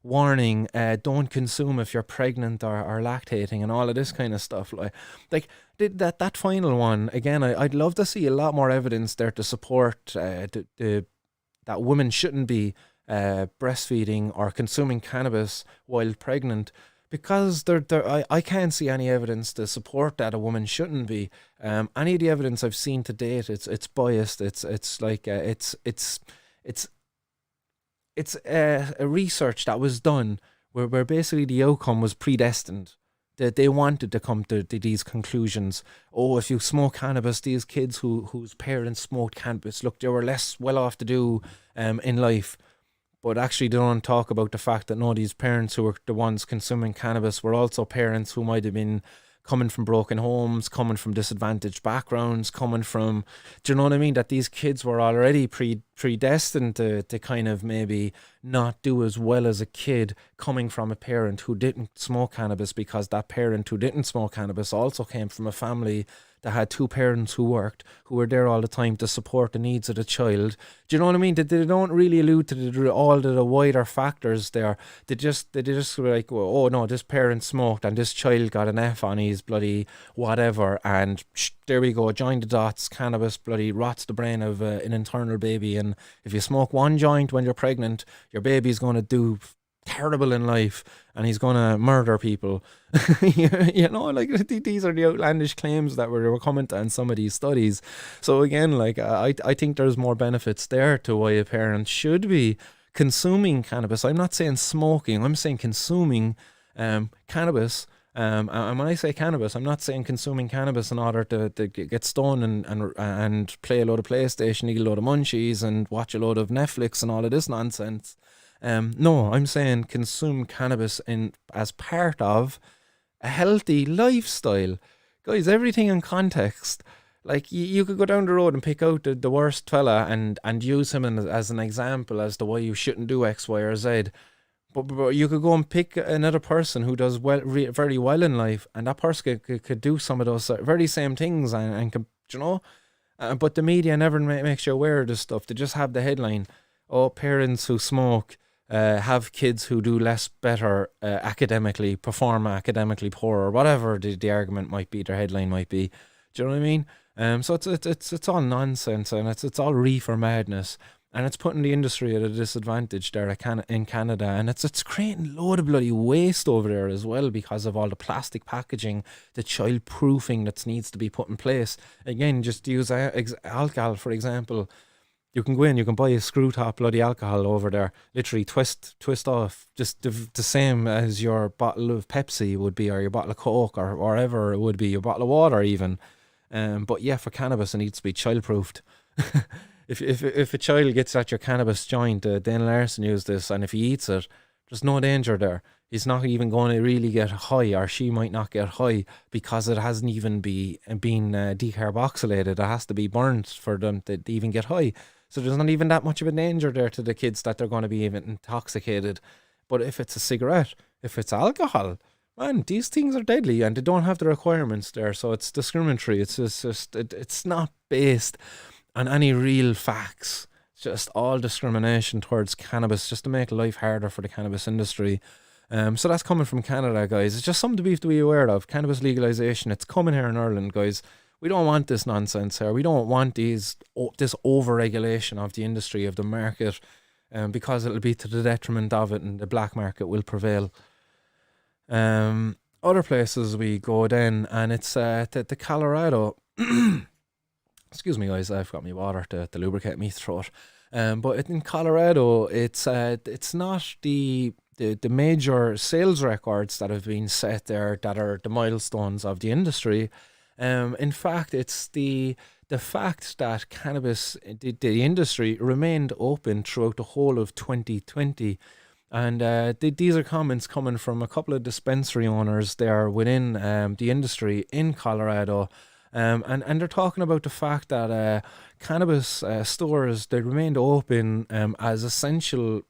warning, don't consume if you're pregnant or lactating and all of this kind of stuff. Like that final one, again, I'd love to see a lot more evidence there to support that women shouldn't be breastfeeding or consuming cannabis while pregnant, because I can't see any evidence to support that a woman shouldn't be. Any of the evidence I've seen to date, it's biased. It's a research that was done where basically the outcome was predestined. That they wanted to come to these conclusions. Oh, if you smoke cannabis, these kids whose parents smoked cannabis, look, they were less well off to do in life. But actually, they don't talk about the fact that no, these parents who were the ones consuming cannabis were also parents who might have been coming from broken homes, coming from disadvantaged backgrounds, coming from, do you know what I mean? That these kids were already predestined to kind of maybe not do as well as a kid coming from a parent who didn't smoke cannabis, because that parent who didn't smoke cannabis also came from a family that had two parents who worked, who were there all the time to support the needs of the child. Do you know what I mean? They don't really allude to all of the wider factors there. They just were like, oh no, this parent smoked and this child got an F on his bloody whatever, and there we go, join the dots. Cannabis bloody rots the brain of an internal baby, and if you smoke one joint when you're pregnant, your baby's going to do terrible in life and he's gonna murder people. Like these are the outlandish claims that were coming to in some of these studies. So again, like I think there's more benefits there to why a parent should be consuming cannabis. I'm not saying smoking, I'm saying consuming cannabis. And when I say cannabis, I'm not saying consuming cannabis in order to get stoned and play a load of PlayStation, eat a load of munchies and watch a load of Netflix and all of this nonsense. No, I'm saying consume cannabis as part of a healthy lifestyle. Guys, everything in context. Like, you could go down the road and pick out the worst fella and use him as an example as to why you shouldn't do X, Y, or Z. But you could go and pick another person who does very well in life, and that person could do some of those very same things and could, but the media never makes you aware of this stuff. They just have the headline, oh, parents who smoke have kids who do better academically, perform academically poor, or whatever the argument might be, their headline might be. Do you know what I mean? So it's all nonsense, and it's all reefer madness, and it's putting the industry at a disadvantage there in Canada, and it's creating a load of bloody waste over there as well because of all the plastic packaging, the child proofing that needs to be put in place. Again, just use alcohol for example. You can go in, you can buy a screw top bloody alcohol over there, literally twist off, just the same as your bottle of Pepsi would be, or your bottle of Coke, or whatever it would be, your bottle of water even. But yeah, for cannabis, it needs to be child-proofed. If a child gets at your cannabis joint, Dane Larson used this, and if he eats it, there's no danger there. He's not even going to really get high, or she might not get high, because it hasn't even been decarboxylated. It has to be burnt for them to even get high. So there's not even that much of a danger there to the kids that they're going to be even intoxicated. But if it's a cigarette, if it's alcohol, man, these things are deadly, and they don't have the requirements there. So it's discriminatory. It's not based on any real facts. It's just all discrimination towards cannabis, just to make life harder for the cannabis industry. So that's coming from Canada, guys. It's just something to be aware of. Cannabis legalization, it's coming here in Ireland, guys. We don't want this nonsense here. We don't want this over-regulation of the industry, of the market, because it'll be to the detriment of it, and the black market will prevail. Other places we go then, and it's the Colorado. Excuse me, guys. I've got my water to lubricate my throat. But in Colorado, it's not the major sales records that have been set there that are the milestones of the industry. In fact, it's the fact that cannabis, the industry remained open throughout the whole of 2020. And these are comments coming from a couple of dispensary owners there within the industry in Colorado. And they're talking about the fact that cannabis stores, they remained open as essential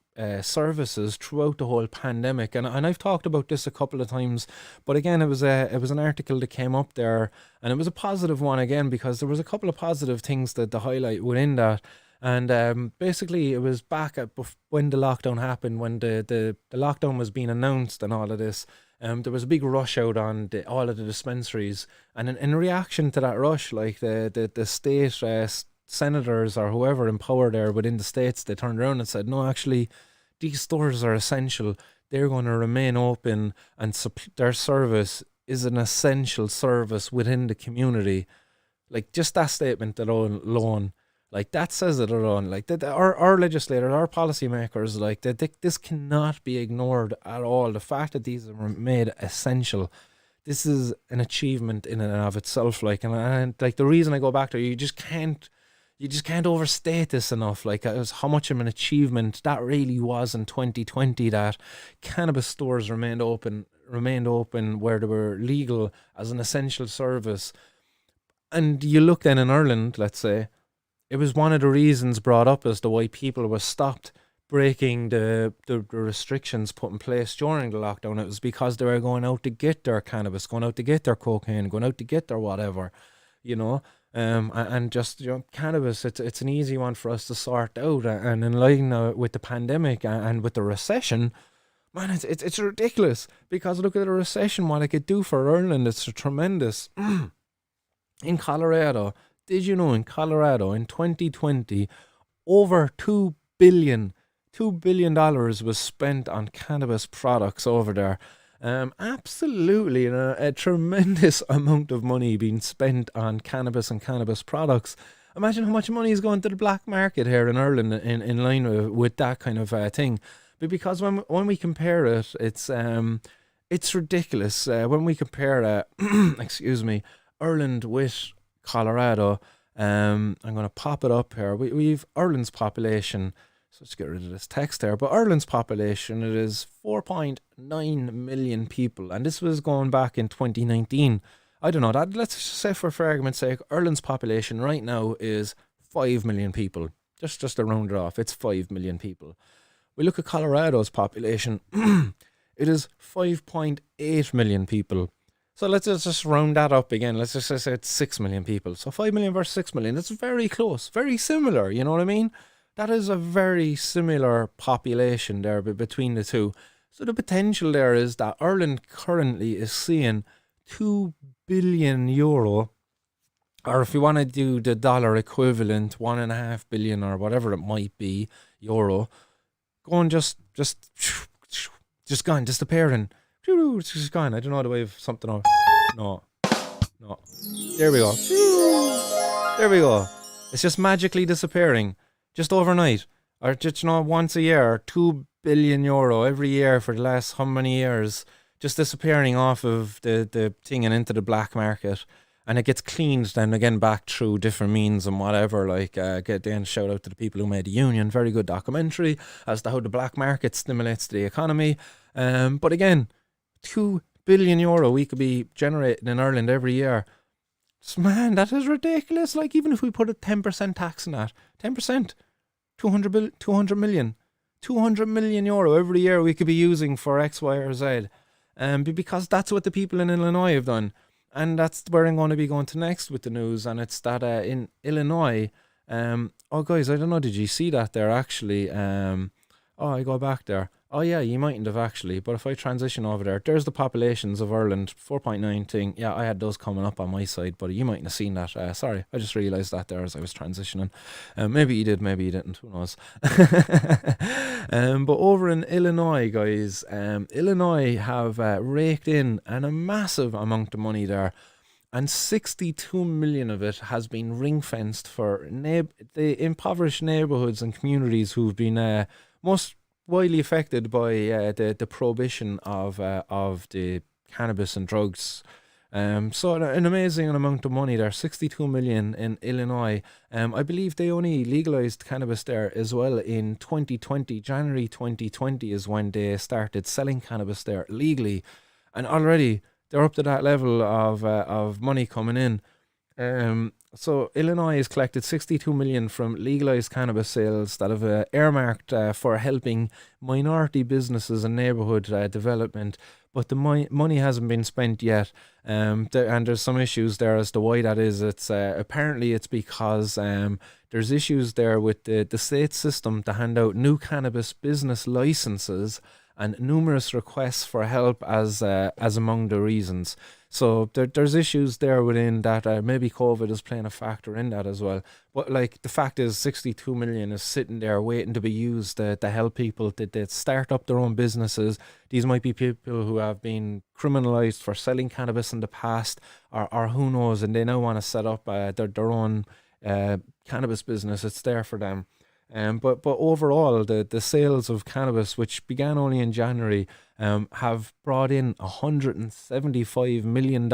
services throughout the whole pandemic, and I've talked about this a couple of times, but again, it was an article that came up there, and it was a positive one again, because there was a couple of positive things that to highlight within that. And basically, it was back when the lockdown happened, when the lockdown was being announced and all of this. There was a big rush out on all of the dispensaries, and in reaction to that rush, like the state senators or whoever in power there within the states, they turned around and said, no, actually, these stores are essential. They're going to remain open, and their service is an essential service within the community. Like, just that statement alone, like, that says it alone. Like, our legislators, our policymakers, like, this cannot be ignored at all. The fact that these are made essential, this is an achievement in and of itself. Like, and like, the reason I go back to it, you just can't overstate this enough. Like, it was how much of an achievement that really was in 2020, that cannabis stores remained open where they were legal as an essential service. And you look then in Ireland, let's say, it was one of the reasons brought up as to why people were stopped breaking the restrictions put in place during the lockdown. It was because they were going out to get their cannabis, going out to get their cocaine, going out to get their whatever, you know. And just, you know, cannabis, it's an easy one for us to sort out. And in line with the pandemic and with the recession, man, it's ridiculous, because look at the recession, what it could do for Ireland. It's tremendous. In Colorado, did you know in Colorado in 2020, over $2 billion was spent on cannabis products over there. Absolutely, a tremendous amount of money being spent on cannabis and cannabis products. Imagine how much money is going to the black market here in Ireland in line with that kind of thing. But because when we compare it, it's ridiculous. When we compare, excuse me, Ireland with Colorado, I'm going to pop it up here. We've Ireland's population. So let's get rid of this text there. But Ireland's population, it is 4.9 million people. And this was going back in 2019. I don't know, that. Let's say for argument's sake, Ireland's population right now is 5 million people. Just to round it off, it's 5 million people. We look at Colorado's population. It is 5.8 million people. So let's just round that up again. Let's just say it's 6 million people. So 5 million versus 6 million. It's very close, very similar. You know what I mean? That is a very similar population there between the two. So the potential there is that Ireland currently is seeing €2 billion, or if you want to do the dollar equivalent, 1.5 billion or whatever it might be, euro, going just gone, disappearing. It's just gone. I don't know the way of something off. No. There we go. There we go. It's just magically disappearing. Just overnight. Or just, you know, once a year. €2 billion every year for the last how many years. Just disappearing off of the thing and into the black market. And it gets cleaned then again back through different means and whatever. Like, again, shout out to the people who made The Union. Very good documentary as to how the black market stimulates the economy. But again, €2 billion we could be generating in Ireland every year. So, man, that is ridiculous. Like, even if we put a 10% tax on that, 10%, 200 million euro every year we could be using for X, Y, or Z. Because that's what the people in Illinois have done. And that's where I'm going to be going to next with the news. And it's that in Illinois, oh, guys, I don't know, did you see that there actually? I go back there. Oh, yeah, you mightn't have actually. But if I transition over there, there's the populations of Ireland, 4.9 thing. Yeah, I had those coming up on my side, but you mightn't have seen that. Sorry, I just realised that there as I was transitioning. Maybe you did, maybe you didn't. Who knows? But over in Illinois, guys, Illinois have raked in a massive amount of money there. And 62 million of it has been ring-fenced for the impoverished neighbourhoods and communities who've been most widely affected by the prohibition of the cannabis and drugs. So an amazing amount of money there, 62 million in Illinois. I believe they only legalized cannabis there as well in 2020. January 2020 is when they started selling cannabis there legally, and already they're up to that level of money coming in. So Illinois has collected 62 million from legalized cannabis sales that have earmarked for helping minority businesses and neighborhood development. but the money hasn't been spent yet. And there's some issues there as to why that is. It's apparently it's because there's issues there with the state system to hand out new cannabis business licenses, and numerous requests for help as among the reasons. So there's issues there within that. Maybe COVID is playing a factor in that as well. But like the fact is, 62 million is sitting there waiting to be used to help people to start up their own businesses. These might be people who have been criminalized for selling cannabis in the past, or who knows, and they now want to set up their own cannabis business. It's there for them. But overall, the sales of cannabis, which began only in January, have brought in $175 million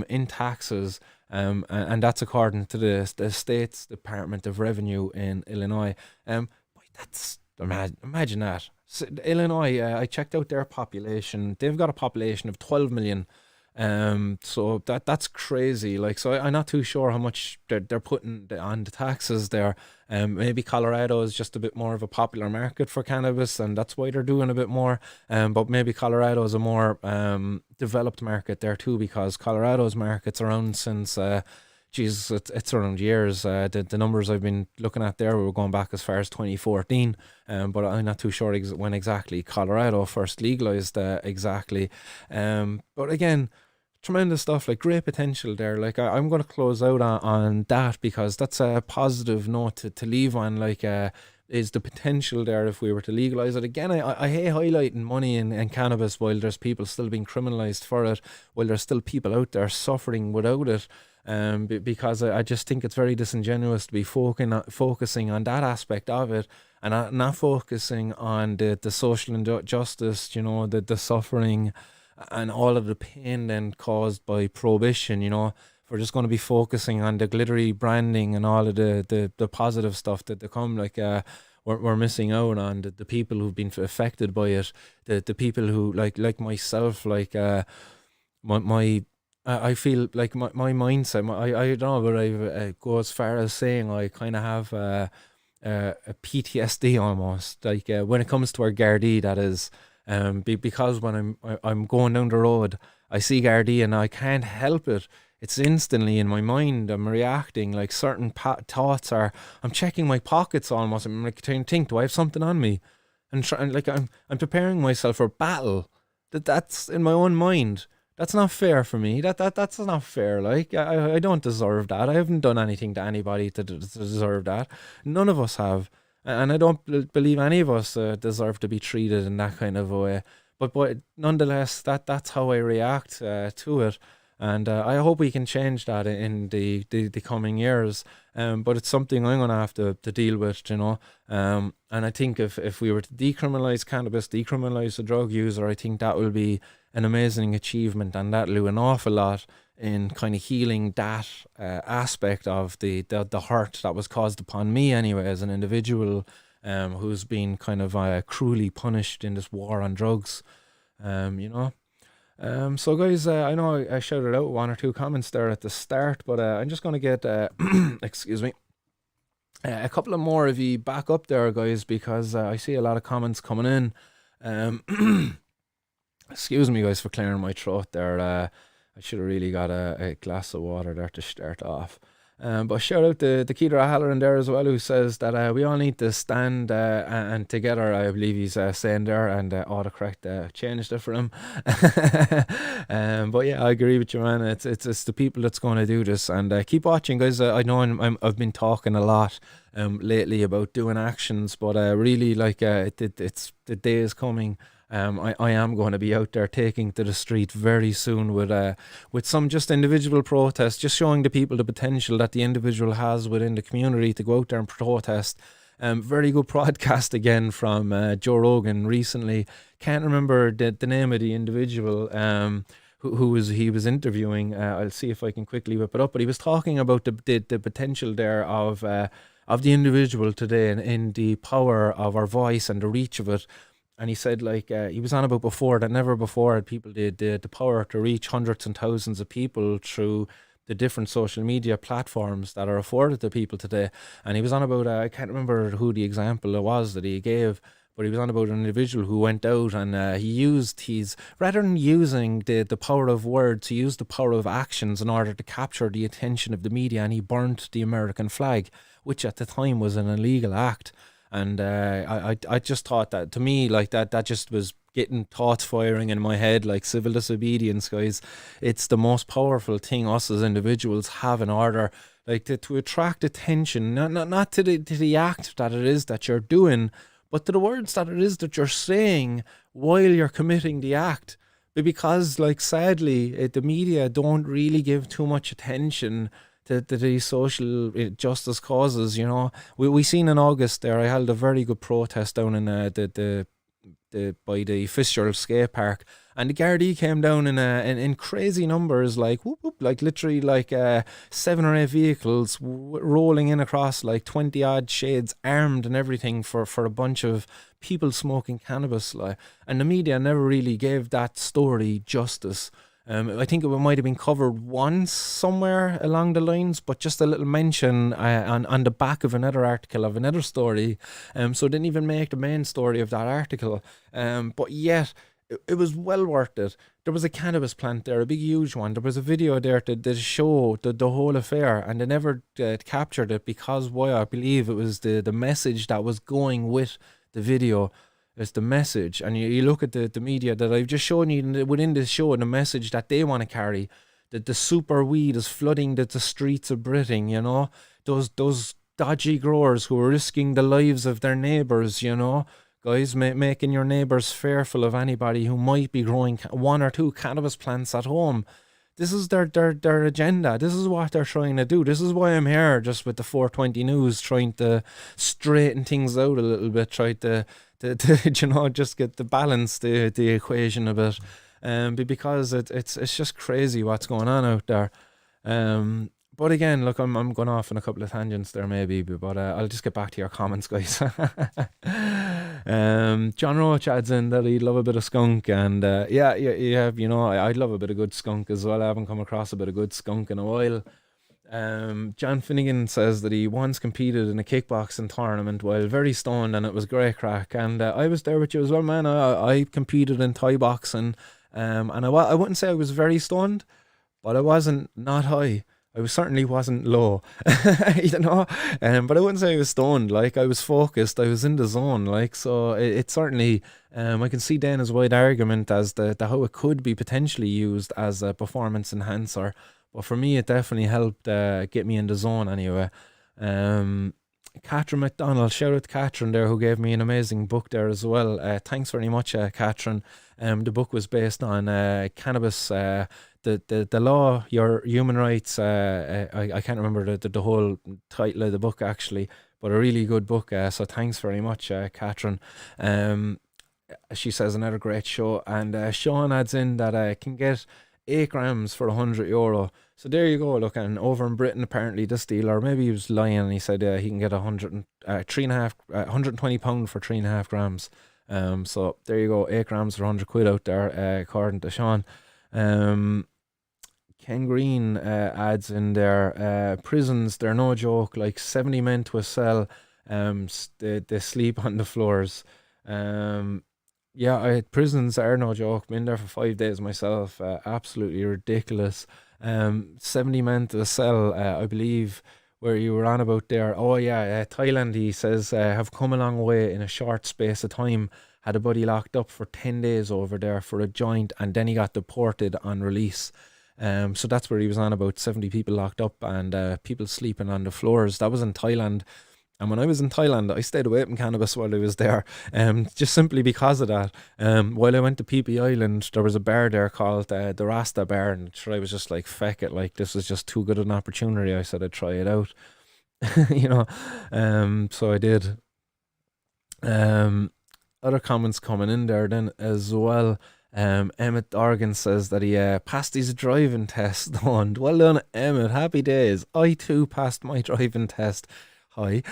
in taxes, and that's according to the state's Department of Revenue in Illinois. Boy, that's imagine that. So Illinois, I checked out their population. They've got a population of 12 million. So that's crazy. Like, so I'm not too sure how much they're putting on the taxes there. Maybe Colorado is just a bit more of a popular market for cannabis, and that's why they're doing a bit more. But maybe Colorado is a more developed market there too, because Colorado's market's around since it's around years. The numbers I've been looking at there were going back as far as 2014. But I'm not too sure when exactly Colorado first legalized exactly. But again, tremendous stuff, like great potential there. Like I'm going to close out on that, because that's a positive note to leave on. Like is the potential there if we were to legalize it. Again, I hate highlighting money in cannabis while there's people still being criminalized for it, while there's still people out there suffering without it. Because I just think it's very disingenuous to be focusing on that aspect of it, and not focusing on the social injustice, you know, the suffering and all of the pain then caused by prohibition. You know, if we're just going to be focusing on the glittery branding and all of the positive stuff that come, like we're missing out on the people who've been affected by it, the people who like myself, like my I feel like my mindset, I don't know, but I go as far as saying I kind of have a PTSD almost, like when it comes to our gardai, that is, because when I'm going down the road, I see gardai and I can't help it. It's instantly in my mind. I'm reacting, like certain thoughts are. I'm checking my pockets almost. I'm like trying to think, do I have something on me? And like I'm preparing myself for battle. That's in my own mind. That's not fair for me. That's not fair. Like I don't deserve that. I haven't done anything to anybody to deserve that. None of us have, and I don't believe any of us deserve to be treated in that kind of a way. But nonetheless, that's how I react to it, and I hope we can change that in the coming years. But it's something I'm gonna have to deal with, you know. And I think if we were to decriminalize cannabis, decriminalize the drug user, I think that will be an amazing achievement, and that'll do an awful lot in kind of healing that aspect of the hurt that was caused upon me anyway, as an individual who's been kind of cruelly punished in this war on drugs, you know. So guys, I know I shouted out one or two comments there at the start, but I'm just going to get excuse me, a couple of more of you back up there, guys, because I see a lot of comments coming in. Excuse me, guys, for clearing my throat there. I should have really got a glass of water there to start off. But shout out to Keitra Halloran there as well, who says that we all need to stand and together, I believe he's saying there, and autocorrect changed it for him. But yeah, I agree with you, man. It's the people that's going to do this, and keep watching, guys. I know I've been talking a lot lately about doing actions, but really, like it's the day is coming. I am going to be out there taking to the street very soon with some just individual protests, just showing the people the potential that the individual has within the community to go out there and protest. Very good podcast again from Joe Rogan recently. Can't remember the name of the individual who was interviewing. I'll see if I can quickly whip it up. But he was talking about the potential there of the individual today, and in the power of our voice and the reach of it. And he said, like, he was on about before that never before had people the power to reach hundreds and thousands of people through the different social media platforms that are afforded to people today. And he was on about, I can't remember who the example was that he gave, but he was on about an individual who went out and he used his, rather than using the power of words, he used the power of actions in order to capture the attention of the media, and he burnt the American flag, which at the time was an illegal act. And I just thought that, to me, like that just was getting thoughts firing in my head, like civil disobedience, guys. It's the most powerful thing us as individuals have in order, like to attract attention, not to the act that it is that you're doing, but to the words that it is that you're saying while you're committing the act. Because, like, sadly, the media don't really give too much attention to these social justice causes. You know, we seen in August there, I held a very good protest down in the by the Fitzgerald skate park, and the Gardaí came down in crazy numbers, like whoop, whoop, like literally like 7 or 8 vehicles rolling in across like 20 odd shades, armed and everything, for a bunch of people smoking cannabis. Like, and the media never really gave that story justice. I think it might have been covered once somewhere along the lines, but just a little mention on the back of another article of another story. So it didn't even make the main story of that article. But yet, it was well worth it. There was a cannabis plant there, a big huge one. There was a video there to show the whole affair, and they never captured it because why? I believe it was the message that was going with the video. It's the message, and you look at the media that I've just shown you within this show, and the message that they want to carry, that the super weed is flooding the streets of Britain, you know, those dodgy growers who are risking the lives of their neighbours, you know, guys, making your neighbours fearful of anybody who might be growing 1 or 2 cannabis plants at home. This is their agenda. This is what they're trying to do. This is why I'm here, just with the 420 News, trying to straighten things out a little bit, try to you know, just get the balance, the equation a bit, because it's just crazy what's going on out there. But again, look, I'm going off on a couple of tangents there maybe, but I'll just get back to your comments, guys. John Roach adds in that he'd love a bit of skunk, and yeah, you know, I'd love a bit of good skunk as well. I haven't come across a bit of good skunk in a while. John Finnegan says that he once competed in a kickboxing tournament while very stoned, and it was great crack. And I was there with you as well, man. I competed in Thai boxing, and I wouldn't say I was very stoned, but I wasn't not high. I certainly wasn't low, you know, but I wouldn't say I was stoned. Like, I was focused, I was in the zone, like, so it certainly, I can see Dana's wide argument as the how it could be potentially used as a performance enhancer, but for me, it definitely helped get me in the zone anyway. Catherine McDonald, shout out to Catherine there, who gave me an amazing book there as well. Thanks very much, Catherine. The book was based on cannabis, the law, your human rights. I can't remember the whole title of the book actually, but a really good book. So thanks very much, Catherine. She says another great show, and Sean adds in that I can get 8 grams for €100. So there you go. Look, and over in Britain, apparently this dealer, maybe he was lying, and he said he can get 120 pound for 3.5 grams. So there you go, 8 grams for £100 out there, according to Sean. Ken Green adds in there, prisons, they're no joke. Like 70 men to a cell, they sleep on the floors. Yeah, prisons are no joke. Been there for 5 days myself. Absolutely ridiculous. 70 men to a cell, I believe, where you were on about there. Oh yeah, Thailand, he says, have come a long way in a short space of time. Had a buddy locked up for 10 days over there for a joint, and then he got deported on release. So that's where he was on about, 70 people locked up and people sleeping on the floors. That was in Thailand. And when I was in Thailand, I stayed away from cannabis while I was there, just simply because of that. While I went to Phi Phi Island, there was a bar there called the Rasta Bar, and I was just like, feck it, like, this was just too good an opportunity. I said I'd try it out, you know. So I did. Other comments coming in there then as well. Emmett Dorgan says that he passed his driving test. And well done, Emmett. Happy days. I too passed my driving test. Hi.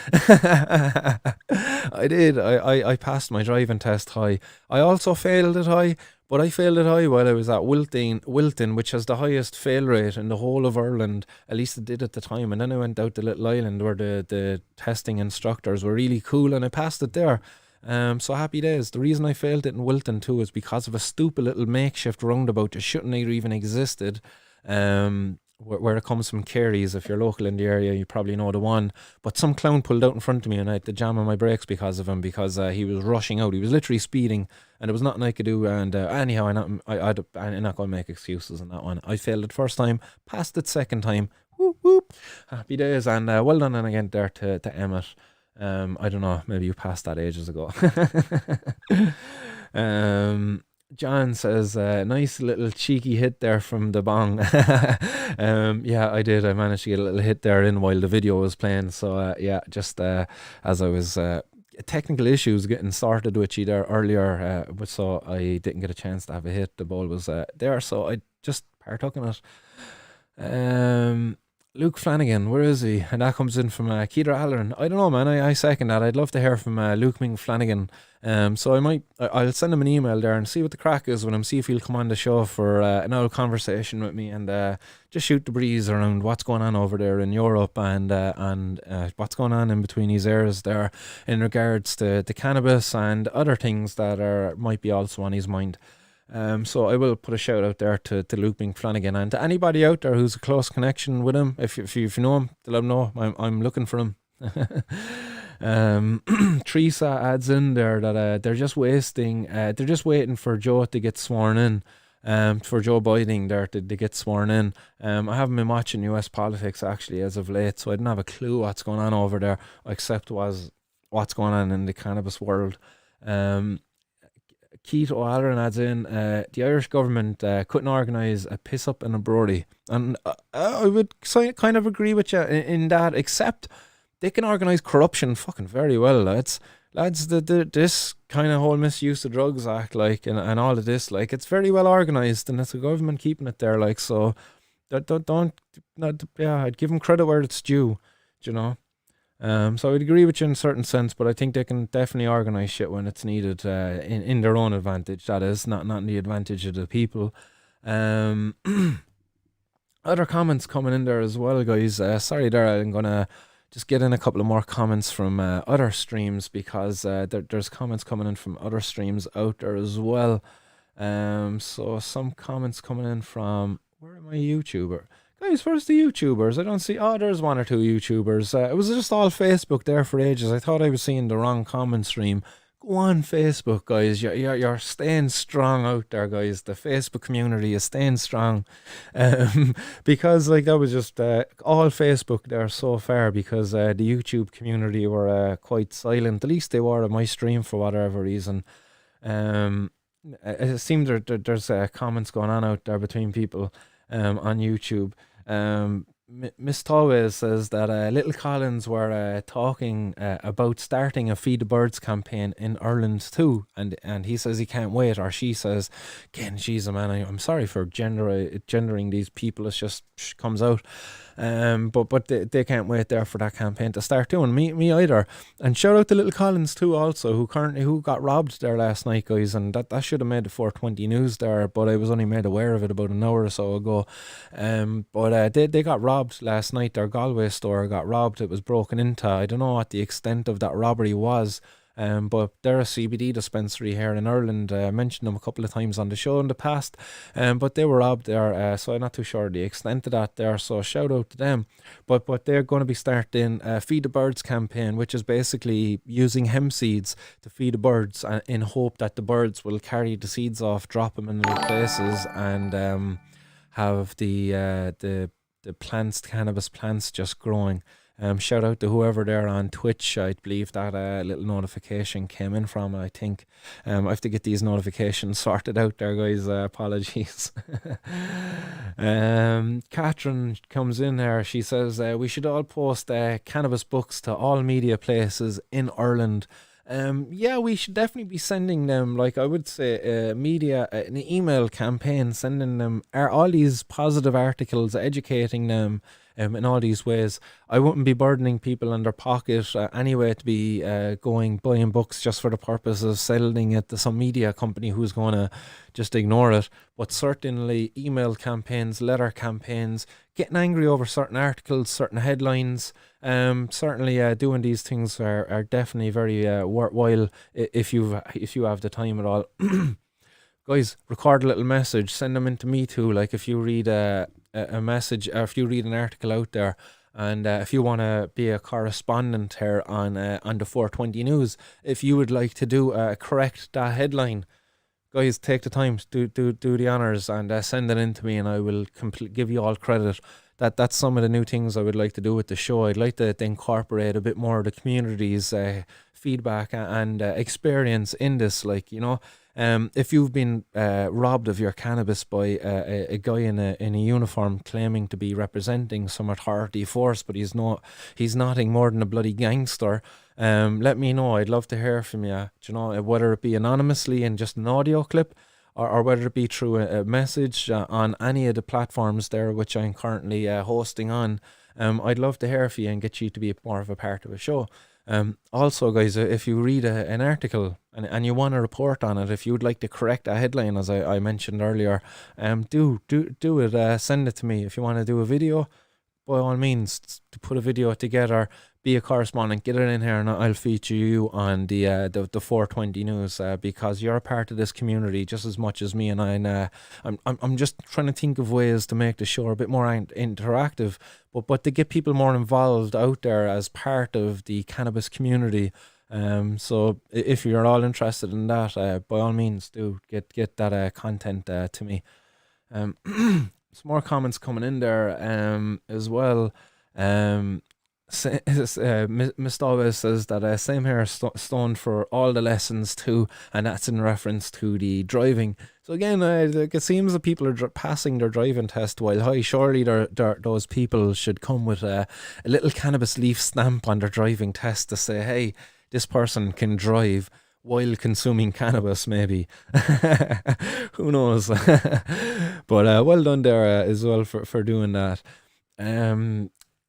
I did. I passed my driving test high. I also failed it high, but I failed it high while I was at Wilton, which has the highest fail rate in the whole of Ireland. At least it did at the time. And then I went out to Little Island, where the testing instructors were really cool, and I passed it there. So happy days. The reason I failed it in Wilton too is because of a stupid little makeshift roundabout that shouldn't have even existed. Where it comes from Carey's. If you're local in the area, you probably know the one. But some clown pulled out in front of me and I had to jam on my brakes because of him, because he was rushing out. He was literally speeding and there was nothing I could do. And anyhow, I'm not going to make excuses on that one. I failed it first time, passed it second time. Whoop, whoop. Happy days. And well done and again there to Emmett. I don't know, maybe you passed that ages ago. John says, nice little cheeky hit there from the bong. Yeah, I did. I managed to get a little hit there in while the video was playing. So, yeah, just as I was technical issues getting started with you there earlier, but so I didn't get a chance to have a hit. The ball was there, so I just partook in it. Luke Flanagan, where is he? And that comes in from Keiter Halloran. I don't know, man. I second that. I'd love to hear from Luke Ming Flanagan. So I'll send him an email there and see what the crack is with him. See if he'll come on the show for an old conversation with me and just shoot the breeze around what's going on over there in Europe and what's going on in between his ears there in regards to the cannabis and other things that might be also on his mind. So I will put a shout out there to Luke Ming Flanagan and to anybody out there who's a close connection with him. If you know him, let him know I'm looking for him. Teresa adds in there that they're just waiting for Joe to get sworn in. For Joe Biden there to get sworn in. I haven't been watching US politics actually as of late, so I didn't have a clue what's going on over there except what's going on in the cannabis world. Keith O'Halloran adds in, the Irish government couldn't organise a piss up and a Brody. And I would kind of agree with you in that, except they can organise corruption fucking very well, lads. This kind of whole misuse of drugs act, like, and all of this, like, it's very well organised and it's the government keeping it there, like, so I'd give them credit where it's due, you know. So I would agree with you in a certain sense, but I think they can definitely organise shit when it's needed in their own advantage, that is, not in the advantage of the people. Other comments coming in there as well, guys. Sorry there, I'm going to just get in a couple of more comments from other streams because there's comments coming in from other streams out there as well. So some comments coming in from, where am I, YouTuber? Guys, where's the YouTubers? I don't see. Oh, there's one or two YouTubers. It was just all Facebook there for ages. I thought I was seeing the wrong comment stream. Go on Facebook, guys. You're staying strong out there, guys. The Facebook community is staying strong. Because like that was just all Facebook there so far because the YouTube community were quite silent. At least they were on my stream for whatever reason. It seems there's comments going on out there between people on YouTube. Miss Tawes says that Little Collins were talking about starting a Feed the Birds campaign in Ireland too, and he says he can't wait, or she says, "Ken, she's a man. I'm sorry for gendering these people. It just comes out." But they can't wait there for that campaign to start too, and me either. And shout out to Little Collins too, also who got robbed there last night, guys, and that should have made the 420 news there, but I was only made aware of it about an hour or so ago. But they got robbed last night. Their Galway store got robbed. It was broken into. I don't know what the extent of that robbery was. But they're a CBD dispensary here in Ireland. I mentioned them a couple of times on the show in the past, but they were robbed there, so I'm not too sure the extent of that there, so shout out to them. But they're going to be starting a Feed the Birds campaign, which is basically using hemp seeds to feed the birds in hope that the birds will carry the seeds off, drop them in little places, and have the plants, cannabis plants, just growing. Shout out to whoever there on Twitch. I believe that little notification came in from, I think. I have to get these notifications sorted out there, guys. Apologies. Catherine comes in there. She says, we should all post cannabis books to all media places in Ireland. Yeah, we should definitely be sending them, like I would say, media, an email campaign, sending them all these positive articles, educating them in all these ways. I wouldn't be burdening people in their pocket anyway to be buying books just for the purpose of selling it to some media company who's going to just ignore it. But certainly email campaigns, letter campaigns, getting angry over certain articles, certain headlines, Certainly, doing these things are definitely very worthwhile if you have the time at all. Guys, record a little message, send them into me too. Like if you read a message, or if you read an article out there, and if you want to be a correspondent here on the 420 News, if you would like to do correct that headline, guys, take the time, do the honors, and send it in to me, and I will give you all credit. That's some of the new things I would like to do with the show. I'd like to incorporate a bit more of the community's feedback and experience in this. Like, you know, if you've been robbed of your cannabis by a guy in a uniform claiming to be representing some authority force, but he's nothing more than a bloody gangster, let me know. I'd love to hear from you. Do you know, whether it be anonymously in just an audio clip, or whether it be through a message on any of the platforms there which I'm currently hosting on. I'd love to hear from you and get you to be more of a part of a show. Also, guys, if you read an article and you want to report on it, if you would like to correct a headline, as I mentioned earlier, do it. Send it to me. If you want to do a video, by all means, to put a video together, be a correspondent, get it in here, and I'll feature you on the 420 News, because you're a part of this community just as much as me, and I'm just trying to think of ways to make the show a bit more interactive, but to get people more involved out there as part of the cannabis community. So if you're all interested in that, by all means, do get that content to me. Some more comments coming in there as well. Miss Always says that same here, stoned for all the lessons too, and that's in reference to the driving. So again, it seems that people are passing their driving test while high. Surely those people should come with a little cannabis leaf stamp on their driving test to say, hey, this person can drive while consuming cannabis, maybe. Who knows? But well done there as well for doing that.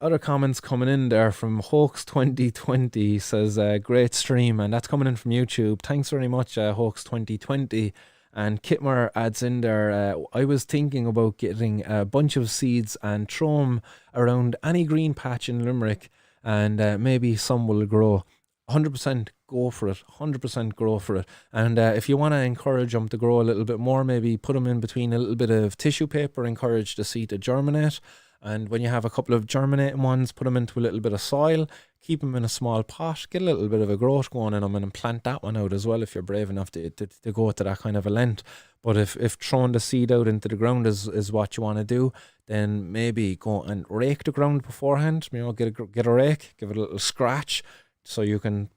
Other comments coming in there from Hoax 2020 says, great stream, and that's coming in from YouTube. Thanks very much, Hoax 2020. And Kitmer adds in there, I was thinking about getting a bunch of seeds and throw them around any green patch in Limerick, and maybe some will grow. 100% go for it. 100% grow for it. And if you want to encourage them to grow a little bit more, maybe put them in between a little bit of tissue paper, encourage the seed to germinate. And when you have a couple of germinating ones, put them into a little bit of soil, keep them in a small pot, get a little bit of a growth going in them, and plant that one out as well if you're brave enough to go to that kind of a length. But if throwing the seed out into the ground is what you want to do, then maybe go and rake the ground beforehand. You know, get a rake, give it a little scratch, so you can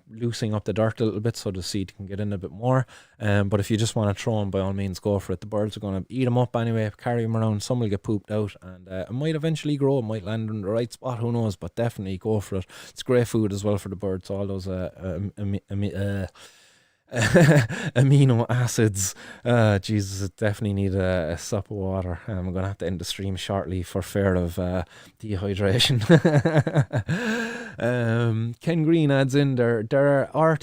loosen up the dirt a little bit so the seed can get in a bit more. But if you just want to throw them, by all means, go for it. The birds are going to eat them up anyway, carry them around. Some will get pooped out, and it might eventually grow. It might land in the right spot, who knows, but definitely go for it. It's great food as well for the birds, all those amino acids. Jesus, it definitely need a sup of water. I'm going to have to end the stream shortly for fear of dehydration. Ken Green adds in there are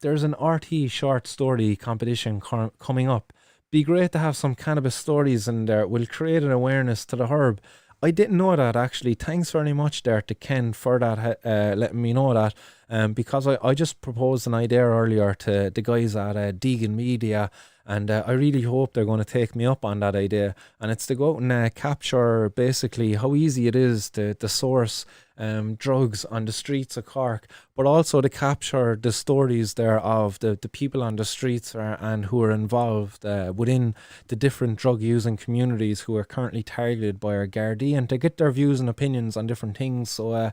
there's an RT short story competition coming up. Be great to have some cannabis stories in there. Will create an awareness to the herb. I didn't know that, actually. Thanks very much there to Ken for that, letting me know that. Because I just proposed an idea earlier to the guys at Deegan Media, and I really hope they're going to take me up on that idea. And it's to go out and capture basically how easy it is to source drugs on the streets of Cork, but also to capture the stories there of the people on the streets and who are involved within the different drug using communities who are currently targeted by our Gardaí, and to get their views and opinions on different things. So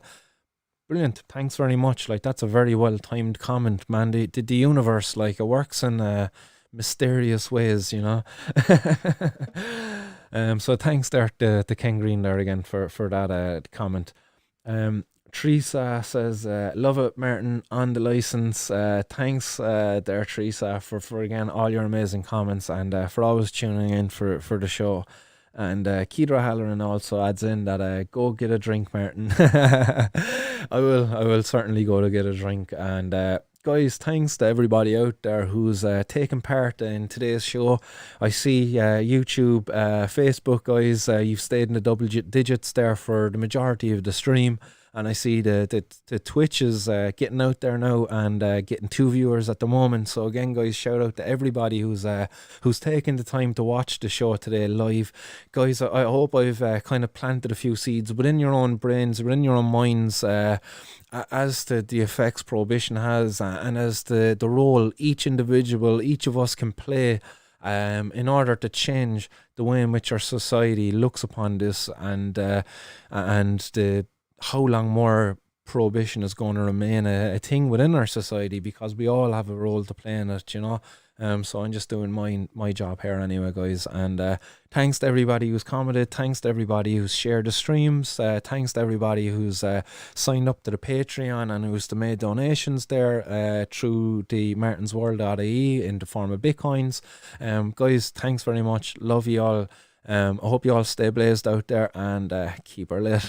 brilliant, thanks very much. Like, that's a very well timed comment, man. The universe, like, it works in mysterious ways, you know. So thanks there to Ken Green there again for that comment. Teresa says, love it, Martin, on the license. Thanks there, Teresa, for again all your amazing comments, and for always tuning in for the show. And Keidra Halloran also adds in that go get a drink, Martin. I will certainly go to get a drink. And guys, thanks to everybody out there who's taken part in today's show. I see YouTube, Facebook, guys, you've stayed in the double digits there for the majority of the stream. and I see the Twitch is getting out there now and getting 2 viewers at the moment. So again, guys, shout out to everybody who's taking the time to watch the show today live. Guys, I hope I've kind of planted a few seeds within your own brains, within your own minds, as to the effects prohibition has, and as the role each individual, each of us can play in order to change the way in which our society looks upon this, and the how long more prohibition is going to remain a thing within our society, because we all have a role to play in it, you know. So I'm just doing my job here anyway, guys. And thanks to everybody who's commented. Thanks to everybody who's shared the streams. Thanks to everybody who's signed up to the Patreon and who's made donations there through the martinsworld.ie in the form of bitcoins. Guys, thanks very much. Love you all. I hope you all stay blazed out there and keep her lit.